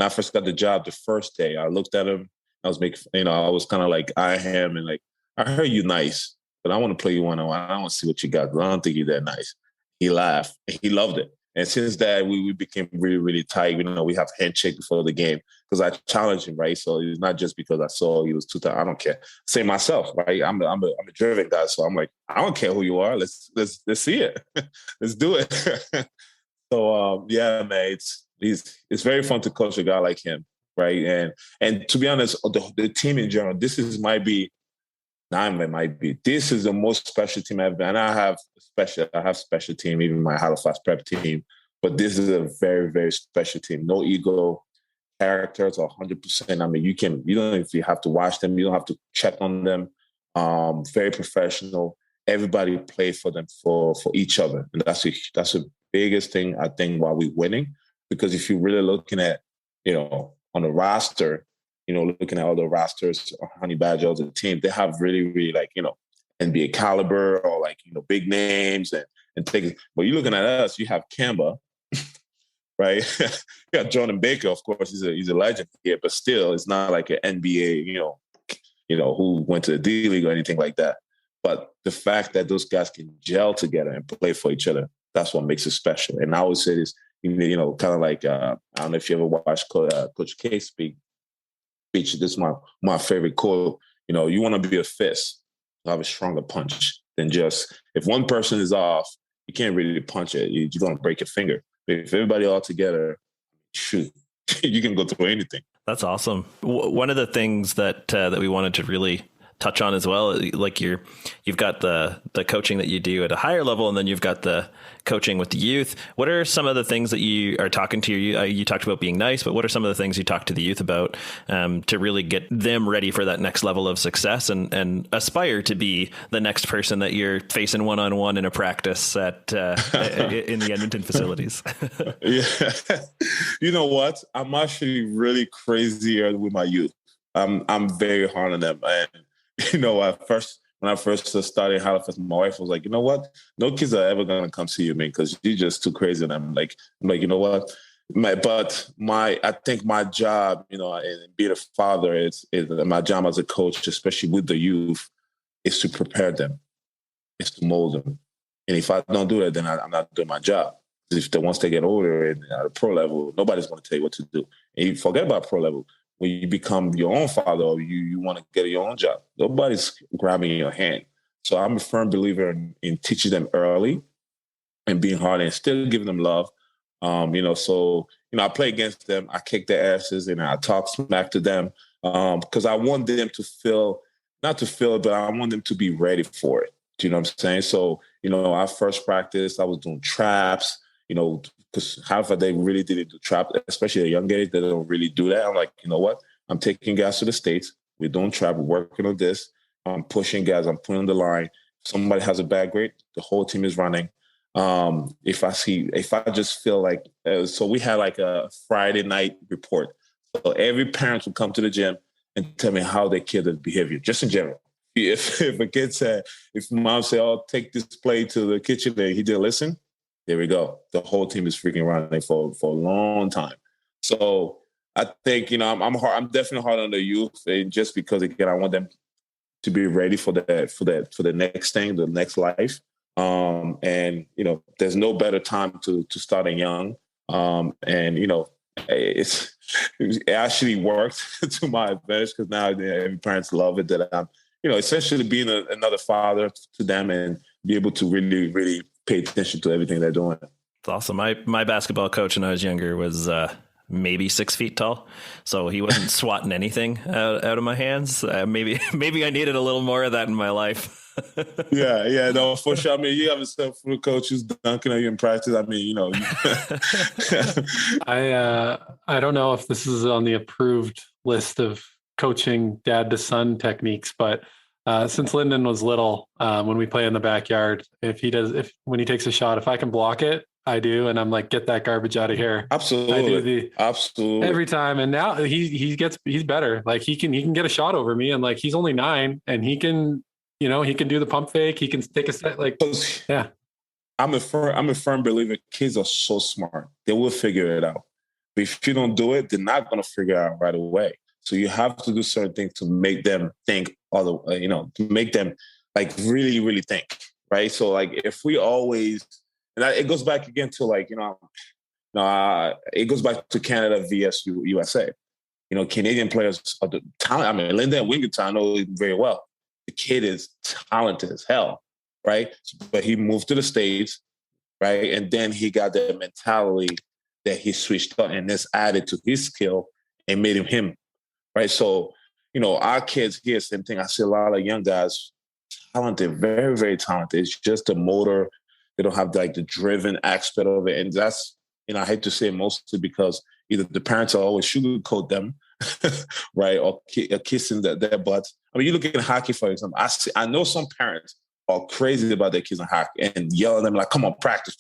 I first got the job, the first day, I looked at him. I was I was kind of like eyeing him and like, I heard you nice, but I want to play you one-on-one. I want to see what you got. I don't think you're that nice. He laughed. He loved it. And since that, we became really, really tight. We have handshake before the game because I challenged him, right? So it's not just because I saw he was 2-time. I don't care. Same myself, right? I'm a driven guy, so I'm like, I don't care who you are. Let's see it. Let's do it. So man, it's very fun to coach a guy like him, right? And to be honest, the team in general, this is the most special team I've been. And I have special team, even my Halifax Prep team. But this is a very, very special team. No ego, characters are 100%. I mean, you don't even have to watch them. You don't have to check on them. Very professional. everybody play for them, for each other. And that's the biggest thing, I think, while we're winning. Because if you're really looking at, on the roster, looking at all the rosters, Honey Badger, the team, they have really, really NBA caliber or big names and things. But you're looking at us, you have Kemba, right? You got Jordan Baker, of course, he's a legend here, but still, it's not like an NBA, who went to the D League or anything like that. But the fact that those guys can gel together and play for each other, that's what makes it special. And I always say this, kind of like, I don't know if you ever watched Coach K speech. This is my favorite quote. You want to be a fist, have a stronger punch than just, if one person is off, you can't really punch it. You're going to break your finger. But if everybody all together, shoot, you can go through anything. That's awesome. One of the things that we wanted to really touch on as well, like you've got the coaching that you do at a higher level, and then you've got the coaching with the youth. What are some of the things that you are talking to you talked about being nice, but what are some of the things you talk to the youth about to really get them ready for that next level of success and aspire to be the next person that you're facing one-on-one in a practice at in the Edmonton facilities? Yeah. You know what? I'm actually really crazier with my youth. I'm very hard on them. And when I first started Halifax, my wife was like, you know what? No kids are ever going to come see you, man, because you're just too crazy. And I'm like, you know what? I think my job, and being a father, is my job as a coach, especially with the youth, is to prepare them, is to mold them. And if I don't do that, then I'm not doing my job. Once they get older and at a pro level, nobody's going to tell you what to do. And you forget about pro level. When you become your own father or you want to get your own job, nobody's grabbing your hand. So I'm a firm believer in teaching them early and being hard and still giving them love. I play against them. I kick their asses and I talk smack to them because I want them to feel, not to feel it, but I want them to be ready for it. Do you know what I'm saying? So, our first practice, I was doing traps, because half of they really didn't do trap, especially at a young age. They don't really do that. I'm like, you know what? I'm taking guys to the States. We're doing trap. We're working on this. I'm pushing guys. I'm putting the line. If somebody has a bad grade, the whole team is running. If I just feel like, so we had like a Friday night report. So every parent would come to the gym and tell me how their kid is behavior, just in general. If a kid said, if mom said, "Oh, take this plate to the kitchen," and he didn't listen, there we go. The whole team is freaking running for a long time. So I think, I'm definitely hard on the youth, and just because, again, I want them to be ready for the next thing, the next life. There's no better time to start young. It actually worked to my advantage because now every parents love it that I'm, essentially being another father to them and be able to really, really pay attention to everything they're doing. It's awesome. My basketball coach when I was younger was maybe 6 feet tall, so he wasn't swatting anything out of my hands. Maybe I needed a little more of that in my life. Yeah, no, for sure. I mean, you have a step for a coach who's dunking on you in practice. I mean, I don't know if this is on the approved list of coaching dad to son techniques, but since Lyndon was little, when we play in the backyard, when he takes a shot, if I can block it, I do. And I'm like, get that garbage out of here. Absolutely. Absolutely. Every time. And now he's better. Like he can get a shot over me, and like, he's only 9 and he can do the pump fake. He can take a set. Like, yeah. I'm a firm believer. Kids are so smart. They will figure it out. But if you don't do it, they're not going to figure it out right away. So you have to do certain things to make them think, to make them like really, really think, right? So like if we always, and it goes back again to like, it goes back to Canada vs USA. Canadian players are the talent. I mean, Lyndon Wingate, I know him very well. The kid is talented as hell, right? But he moved to the States, right? And then he got that mentality that he switched up and this added to his skill and made him, right? So, our kids here, same thing. I see a lot of young guys, talented, very, very talented. It's just the motor. They don't have like the driven aspect of it. And that's, I hate to say it mostly because either the parents are always sugarcoat them, right? Or kissing their butts. I mean, you look at hockey, for example. I know some parents all crazy about their kids in hockey and yelling at them like, come on, practice,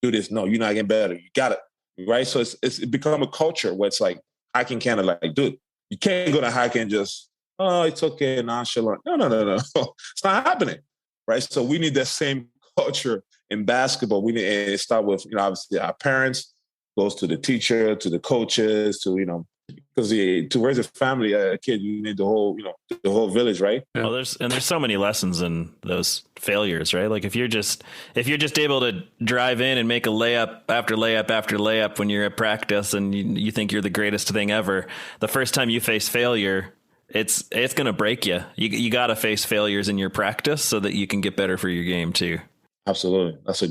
do this. No, you're not getting better. You got it. Right. So it's become a culture where it's like hockey in Canada, like, dude, you can't go to hockey and just, oh, it's okay, nonchalant. No. It's not happening. Right. So we need that same culture in basketball. We need to start with, obviously our parents, goes to the teacher, to the coaches, to, because to raise a family, a kid, you need the whole village, right? Yeah. Well, there's so many lessons in those failures, right? Like if you're just able to drive in and make a layup after layup after layup when you're at practice and you think you're the greatest thing ever, the first time you face failure, it's going to break you. You got to face failures in your practice so that you can get better for your game too. Absolutely. That's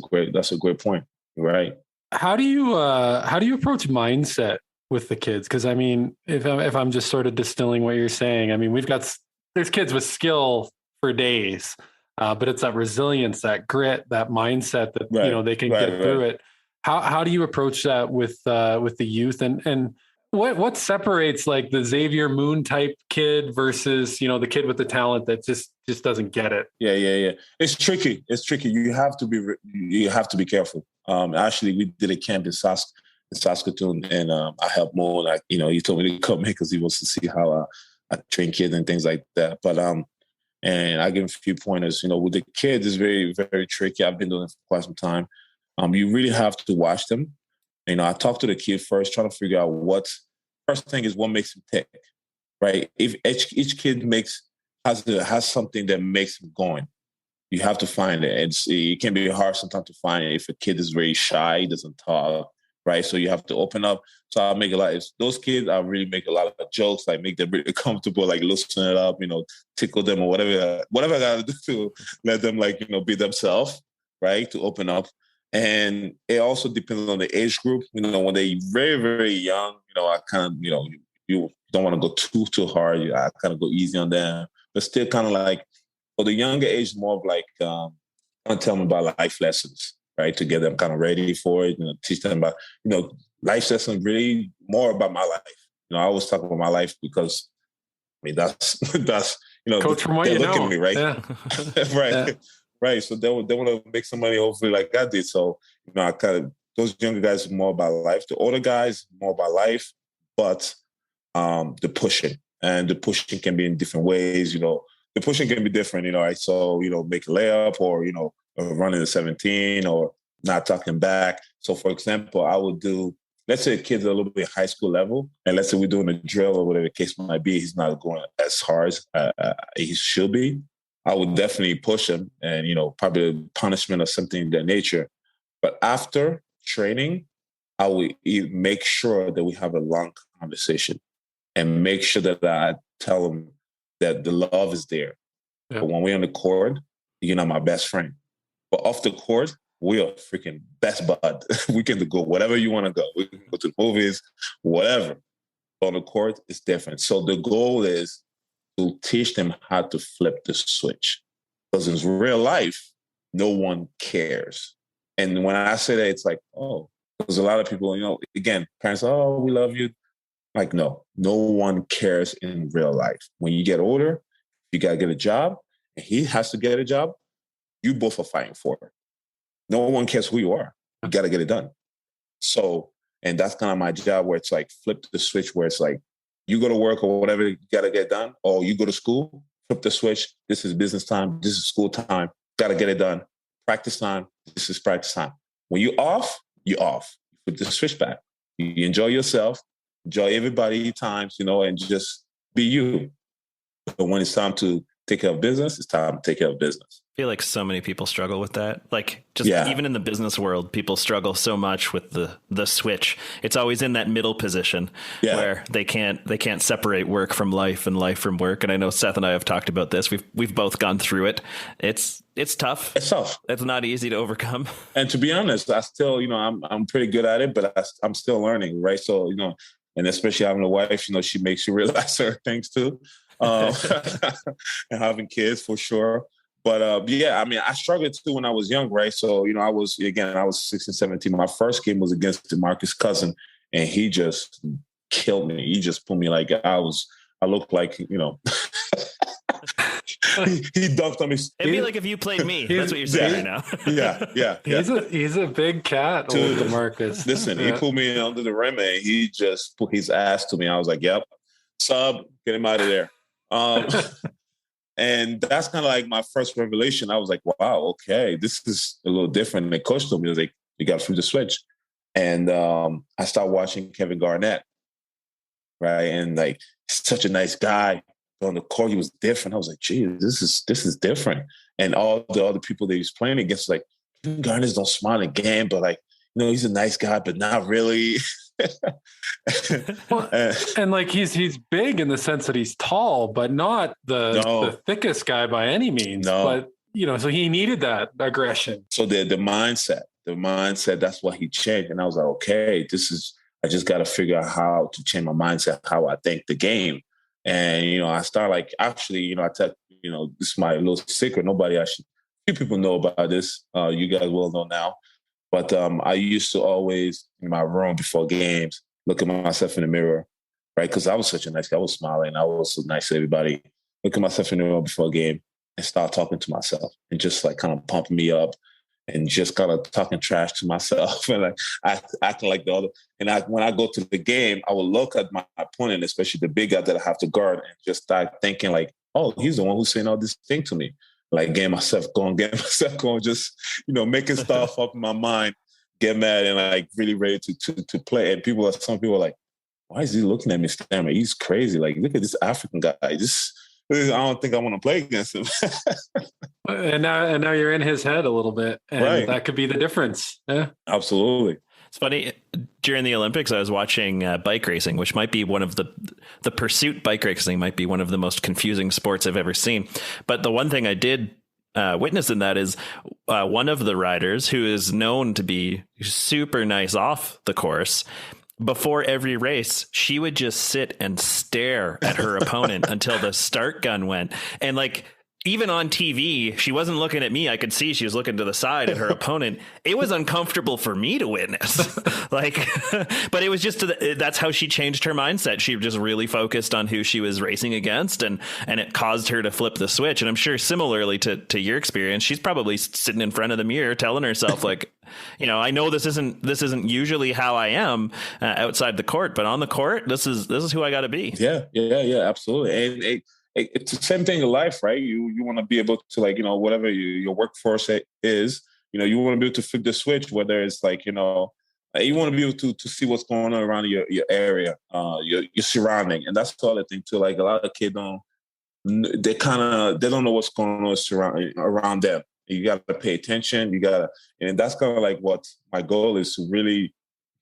a great point. Right. How do you approach mindset with the kids? Because I mean, if I'm just sort of distilling what you're saying, I mean, there's kids with skill for days, but it's that resilience, that grit, that mindset that they can get through it. How do you approach that with the youth, and what separates like the Xavier Moon type kid versus the kid with the talent that just doesn't get it? Yeah. It's tricky. You have to be careful. Actually, we did a camp in Saskatoon, and I helped Mo. Like he told me to come in because he wants to see how I train kids and things like that. But and I give him a few pointers. With the kids, it's very, very tricky. I've been doing it for quite some time. You really have to watch them. I talk to the kid first, trying to figure out first thing is what makes him tick, right? If each kid has something that makes him going, you have to find it. It can be hard sometimes to find it if a kid is very shy, doesn't talk, right? So you have to open up. So I'll make those kids, I really make a lot of jokes, like make them really comfortable, like loosen it up, tickle them or whatever I got to do to let them be themselves, right? To open up. And it also depends on the age group. When they're very, very young, I kind of, you don't want to go too hard. I kind of go easy on them, but still kind of like, for the younger age, more of like, I tell them about life lessons, right? To get them kind of ready for it, teach them about, life lessons really more about my life. I always talk about my life because, I mean, that's Coach, from what they you look know. at me, right? Yeah. Right. Yeah. Right. So they want to make some money, hopefully, like I did. So, I kind of, those younger guys are more about life. The older guys, more about life, but the pushing can be in different ways. The pushing can be different. So, make a layup or, running the 17 or not talking back. So, for example, I would do, let's say a kid's a little bit high school level, and let's say we're doing a drill or whatever the case might be, he's not going as hard as he should be. I would definitely push him and, probably punishment or something of that nature. But after training, I would make sure that we have a long conversation and make sure that I tell him that the love is there. Yeah. But when we're on the court, you're not my best friend. But off the court, we are freaking best bud. We can go whatever you want to go. We can go to the movies, whatever. But on the court, it's different. So the goal is to teach them how to flip the switch. Because in real life, no one cares. And when I say that, it's like, oh, because a lot of people, again, parents, oh, we love you. Like, no one cares in real life. When you get older, you got to get a job, and he has to get a job. You both are fighting for it. No one cares who you are. You got to get it done. So, and that's kind of my job, where it's like flip the switch, where it's like, you go to work or whatever you got to get done, or you go to school, flip the switch. This is business time. This is school time. Got to get it done. Practice time. This is practice time. When you're off, you're off. Flip the switch back. You enjoy yourself, enjoy everybody times, and just be you. But when it's time to take care of business, it's time to take care of business. I feel like so many people struggle with that. Like even in the business world, people struggle so much with the switch. It's always in that middle position where they can't separate work from life and life from work. And I know Seth and I have talked about this. We've both gone through it. It's tough. It's tough. It's not easy to overcome. And to be honest, I still, I'm pretty good at it, but I'm still learning, right? So, and especially having a wife, she makes you realize certain things too. And having kids for sure. But I struggled too when I was young, right? So, I was 16, 17. My first game was against DeMarcus Cousins, and he just killed me. He just put me like I looked like, he dunked on me. It'd be like if you played me. That's what you're saying right now. Yeah. He's a big cat, old DeMarcus. Listen, he pulled me under the rim and he just put his ass to me. I was like, yep, sub, get him out of there. And that's kind of like my first revelation. I was like, wow, okay, this is a little different. And the coach told me, he was like, you got to flip the switch. And I started watching Kevin Garnett, right? And like, such a nice guy. On the court, he was different. I was like, geez, this is different. And all the other people that he was playing against, like, Kevin Garnett don't smile in the game, but like, he's a nice guy, but not really. And like he's big in the sense that he's tall, but not the thickest guy by any means. No. But so he needed that aggression. So the mindset, that's what he changed. And I was like, okay, I just got to figure out how to change my mindset, how I think the game. And, I started like, actually, I tell, this is my little secret. Nobody actually, few people know about this. You guys will know now. But I used to always, in my room before games, look at myself in the mirror, right? Because I was such a nice guy. I was smiling. I was so nice to everybody. Look at myself in the mirror before a game and start talking to myself and just like kind of pumping me up and just kind of talking trash to myself and like acting like the other. And when I go to the game, I will look at my opponent, especially the big guy that I have to guard, and just start thinking like, oh, he's the one who's saying all this thing to me. Like getting myself going, just, making stuff up in my mind, get mad and like really ready to play. And some people are like, why is he looking at me staring? He's crazy. Like, look at this African guy. I don't think I want to play against him. And now you're in his head a little bit, and right. That could be the difference. Yeah, absolutely. It's funny. During the Olympics, I was watching bike racing, which might be one of the pursuit bike racing might be one of the most confusing sports I've ever seen. But the one thing I did witness in that is one of the riders, who is known to be super nice off the course, before every race, she would just sit and stare at her opponent until the start gun went. And like, even on TV, she wasn't looking at me. I could see she was looking to the side at her opponent. It was uncomfortable for me to witness. But it was just, that's how she changed her mindset. She just really focused on who she was racing against, and it caused her to flip the switch. And I'm sure similarly to your experience, she's probably sitting in front of the mirror telling herself like, I know this isn't usually how I am outside the court, but on the court, this is who I got to be. Yeah, absolutely. And it's the same thing in life, right? You want to be able to, like, whatever your workforce is, you want to be able to flip the switch, whether it's like, you want to be able to see what's going on around your area, your surrounding. And that's the other thing too. Like, a lot of kids they don't know what's going on around them. You got to pay attention. And that's kind of like what my goal is, to really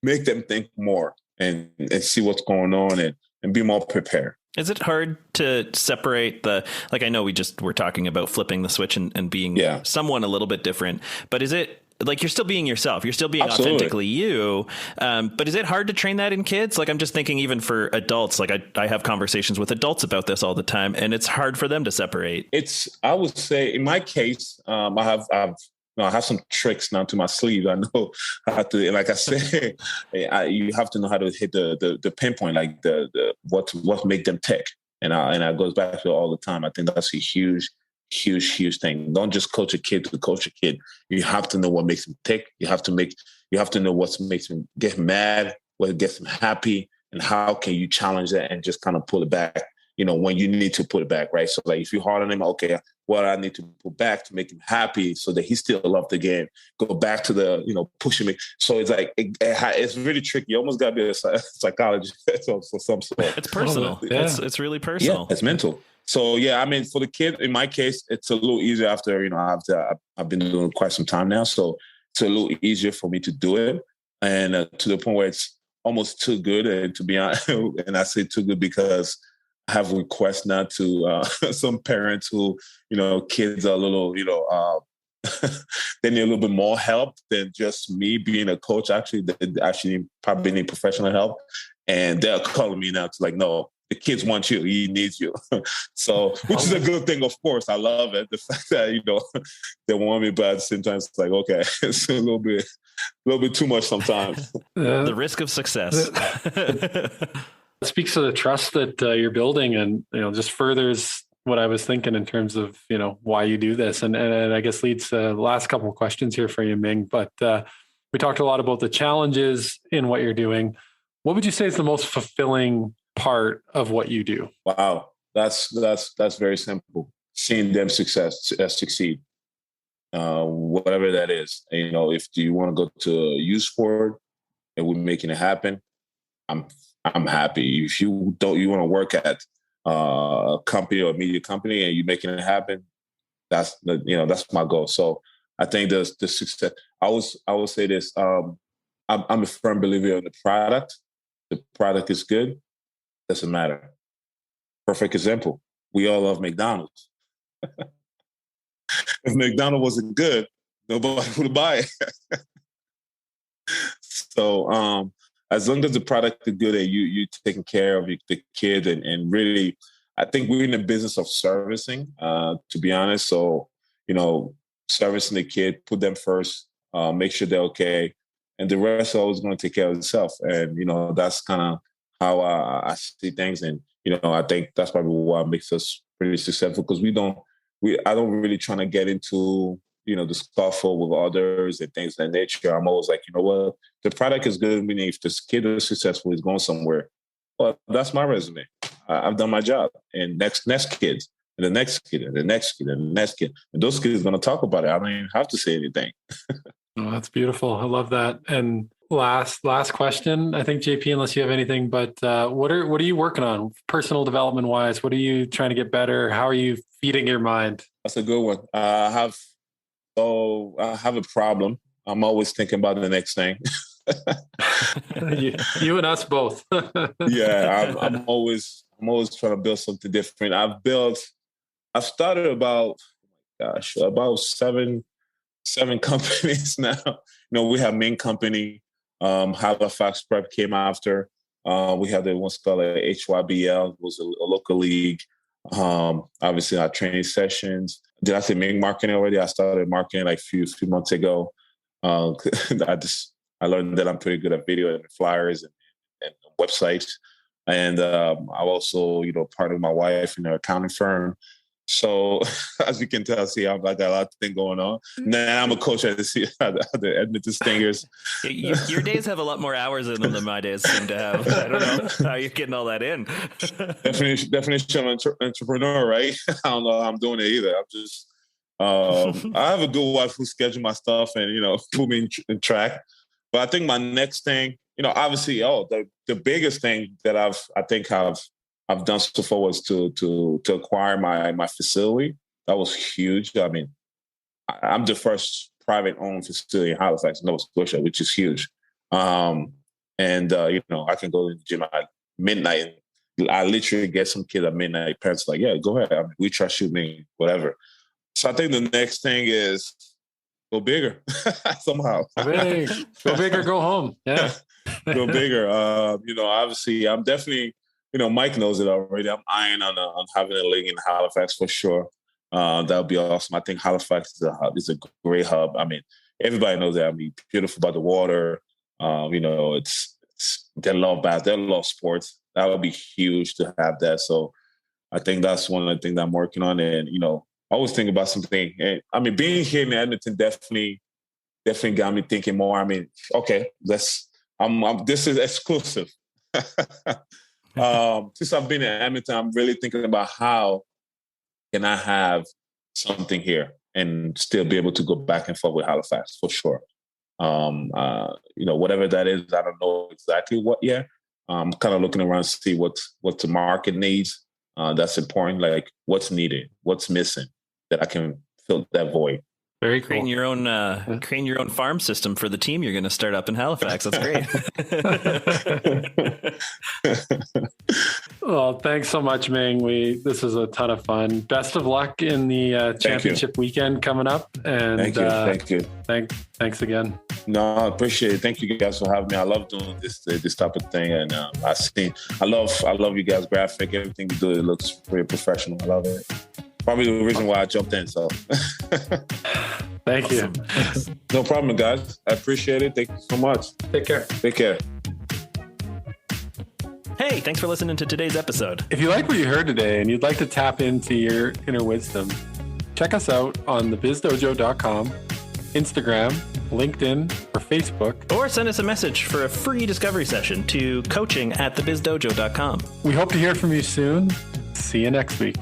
make them think more and see what's going on and be more prepared. Is it hard to separate I know we're talking about flipping the switch and being someone a little bit different, but is it like you're still being yourself? You're still being Absolutely. Authentically you. But is it hard to train that in kids? Like, I'm just thinking even for adults, like I have conversations with adults about this all the time, and it's hard for them to separate. I would say in my case, I have some tricks now to my sleeve. I know how to, like I said, you have to know how to hit the pinpoint, like what make them tick. And I goes back to it all the time. I think that's a huge thing. Don't just coach a kid to coach a kid. You have to know what makes them tick. You have to know what makes them get mad, what gets them happy, and how can you challenge that and just kind of pull it back, when you need to put it back, right? So like, if you're hard on him, okay, what I need to pull back to make him happy so that he still loves the game. Go back to the, pushing me. So it's like, it's really tricky. You almost got to be a psychologist for some sort. It's personal. Yeah. It's really personal. Yeah, it's mental. So yeah, I mean, for the kid, in my case, it's a little easier after, I've been doing it quite some time now. So it's a little easier for me to do it. And to the point where it's almost too good. And to be honest, and I say too good because I have requests now to some parents who, kids are a little, they need a little bit more help than just me being a coach. Actually, they probably need professional help. And they're calling me now to like, no, the kids want you. He needs you. So, which is a good thing, of course. I love it. The fact that, they want me, but at the same time, it's like, okay, it's a little bit too much sometimes. The risk of success. It speaks to the trust that you're building, and just furthers what I was thinking in terms of, why you do this. And I guess leads to the last couple of questions here for you, Ming. But we talked a lot about the challenges in what you're doing. What would you say is the most fulfilling part of what you do? Wow. That's very simple. Seeing them succeed, whatever that is. And, if you want to go to a youth sport and we're making it happen, I'm happy. If you want to work at a company or a media company and you're making it happen, that's my goal. So I think the success. I will say this. I'm a firm believer in the product. The product is good. Doesn't matter. Perfect example. We all love McDonald's. If McDonald's wasn't good, nobody would buy it. So as long as the product is good and you taking care of the kid and really, I think we're in the business of servicing, to be honest. So, servicing the kid, put them first, make sure they're okay. And the rest is always going to take care of itself. And, that's kind of how I see things. And, I think that's probably what makes us pretty successful because I don't really try to get into, the scuffle with others and things of that nature. I'm always like, you know what? The product is good. Meaning if this kid is successful, he's going somewhere. Well, that's my resume. I've done my job. And next kids, and the next kid, and the next kid, and the next kid. And those kids are going to talk about it. I don't even have to say anything. Oh, that's beautiful. I love that. And last question, I think, JP, unless you have anything, but what are you working on personal development wise? What are you trying to get better? How are you feeding your mind? That's a good one. I have a problem. I'm always thinking about the next thing. you and us both. Yeah, I'm always trying to build something different. I've started about seven companies now. We have Ming company. Halifax Prep came after. We have the one's called HYBL, was a local league. Obviously our training sessions. Did I say Ming marketing already? I started marketing like few months ago. I learned that I'm pretty good at video and flyers and websites. And I also, partnered with my wife in her accounting firm. So as you can tell, I got a lot of things going on. Now I'm a coach at the Edmonton Stingers. Your days have a lot more hours in them than my days seem to have. I don't know how you're getting all that in. Definition of entrepreneur, right? I don't know how I'm doing it either. I'm just, I have a good wife who schedules my stuff and, put me in track. But I think my next thing, obviously, the biggest thing that I've done so far was to acquire my facility. That was huge. I mean, I'm the first private-owned facility in Halifax, Nova Scotia, which is huge. I can go to the gym at midnight. I literally get some kid at midnight. Parents are like, yeah, go ahead. I mean, we trust you, me, whatever. So I think the next thing is go bigger somehow. Go big or go home. Yeah. Go bigger. Obviously, I'm definitely, Mike knows it already. I'm eyeing on having a league in Halifax for sure. That would be awesome. I think Halifax is a great hub. I mean, everybody knows that. I mean, beautiful by the water. They love basketball, they love sports. That would be huge to have that. So I think that's one of the things that I'm working on. And, I always think about something. And, I mean, being here in Edmonton definitely got me thinking more. I mean, okay, this is exclusive. Since I've been in Edmonton, I'm really thinking about how can I have something here and still be able to go back and forth with Halifax for sure. Whatever that is, I don't know exactly what yet. I'm kind of looking around to see what the market needs. That's important. Like what's needed, what's missing that I can fill that void. Very cool. Creating your own farm system for the team you're going to start up in Halifax. That's great. Well, thanks so much, Ming. This is a ton of fun. Best of luck in the championship weekend coming up. And thank you. Thanks again. No, I appreciate it. Thank you guys for having me. I love doing this type of thing, and I love you guys' graphic. Everything you do, it looks pretty professional. I love it. Probably the reason why I jumped in. So, thank you. No problem, guys. I appreciate it. Thank you so much. Take care. Take care. Hey, thanks for listening to today's episode. If you like what you heard today and you'd like to tap into your inner wisdom, check us out on thebizdojo.com, Instagram, LinkedIn, or Facebook. Or send us a message for a free discovery session to coaching@thebizdojo.com. We hope to hear from you soon. See you next week.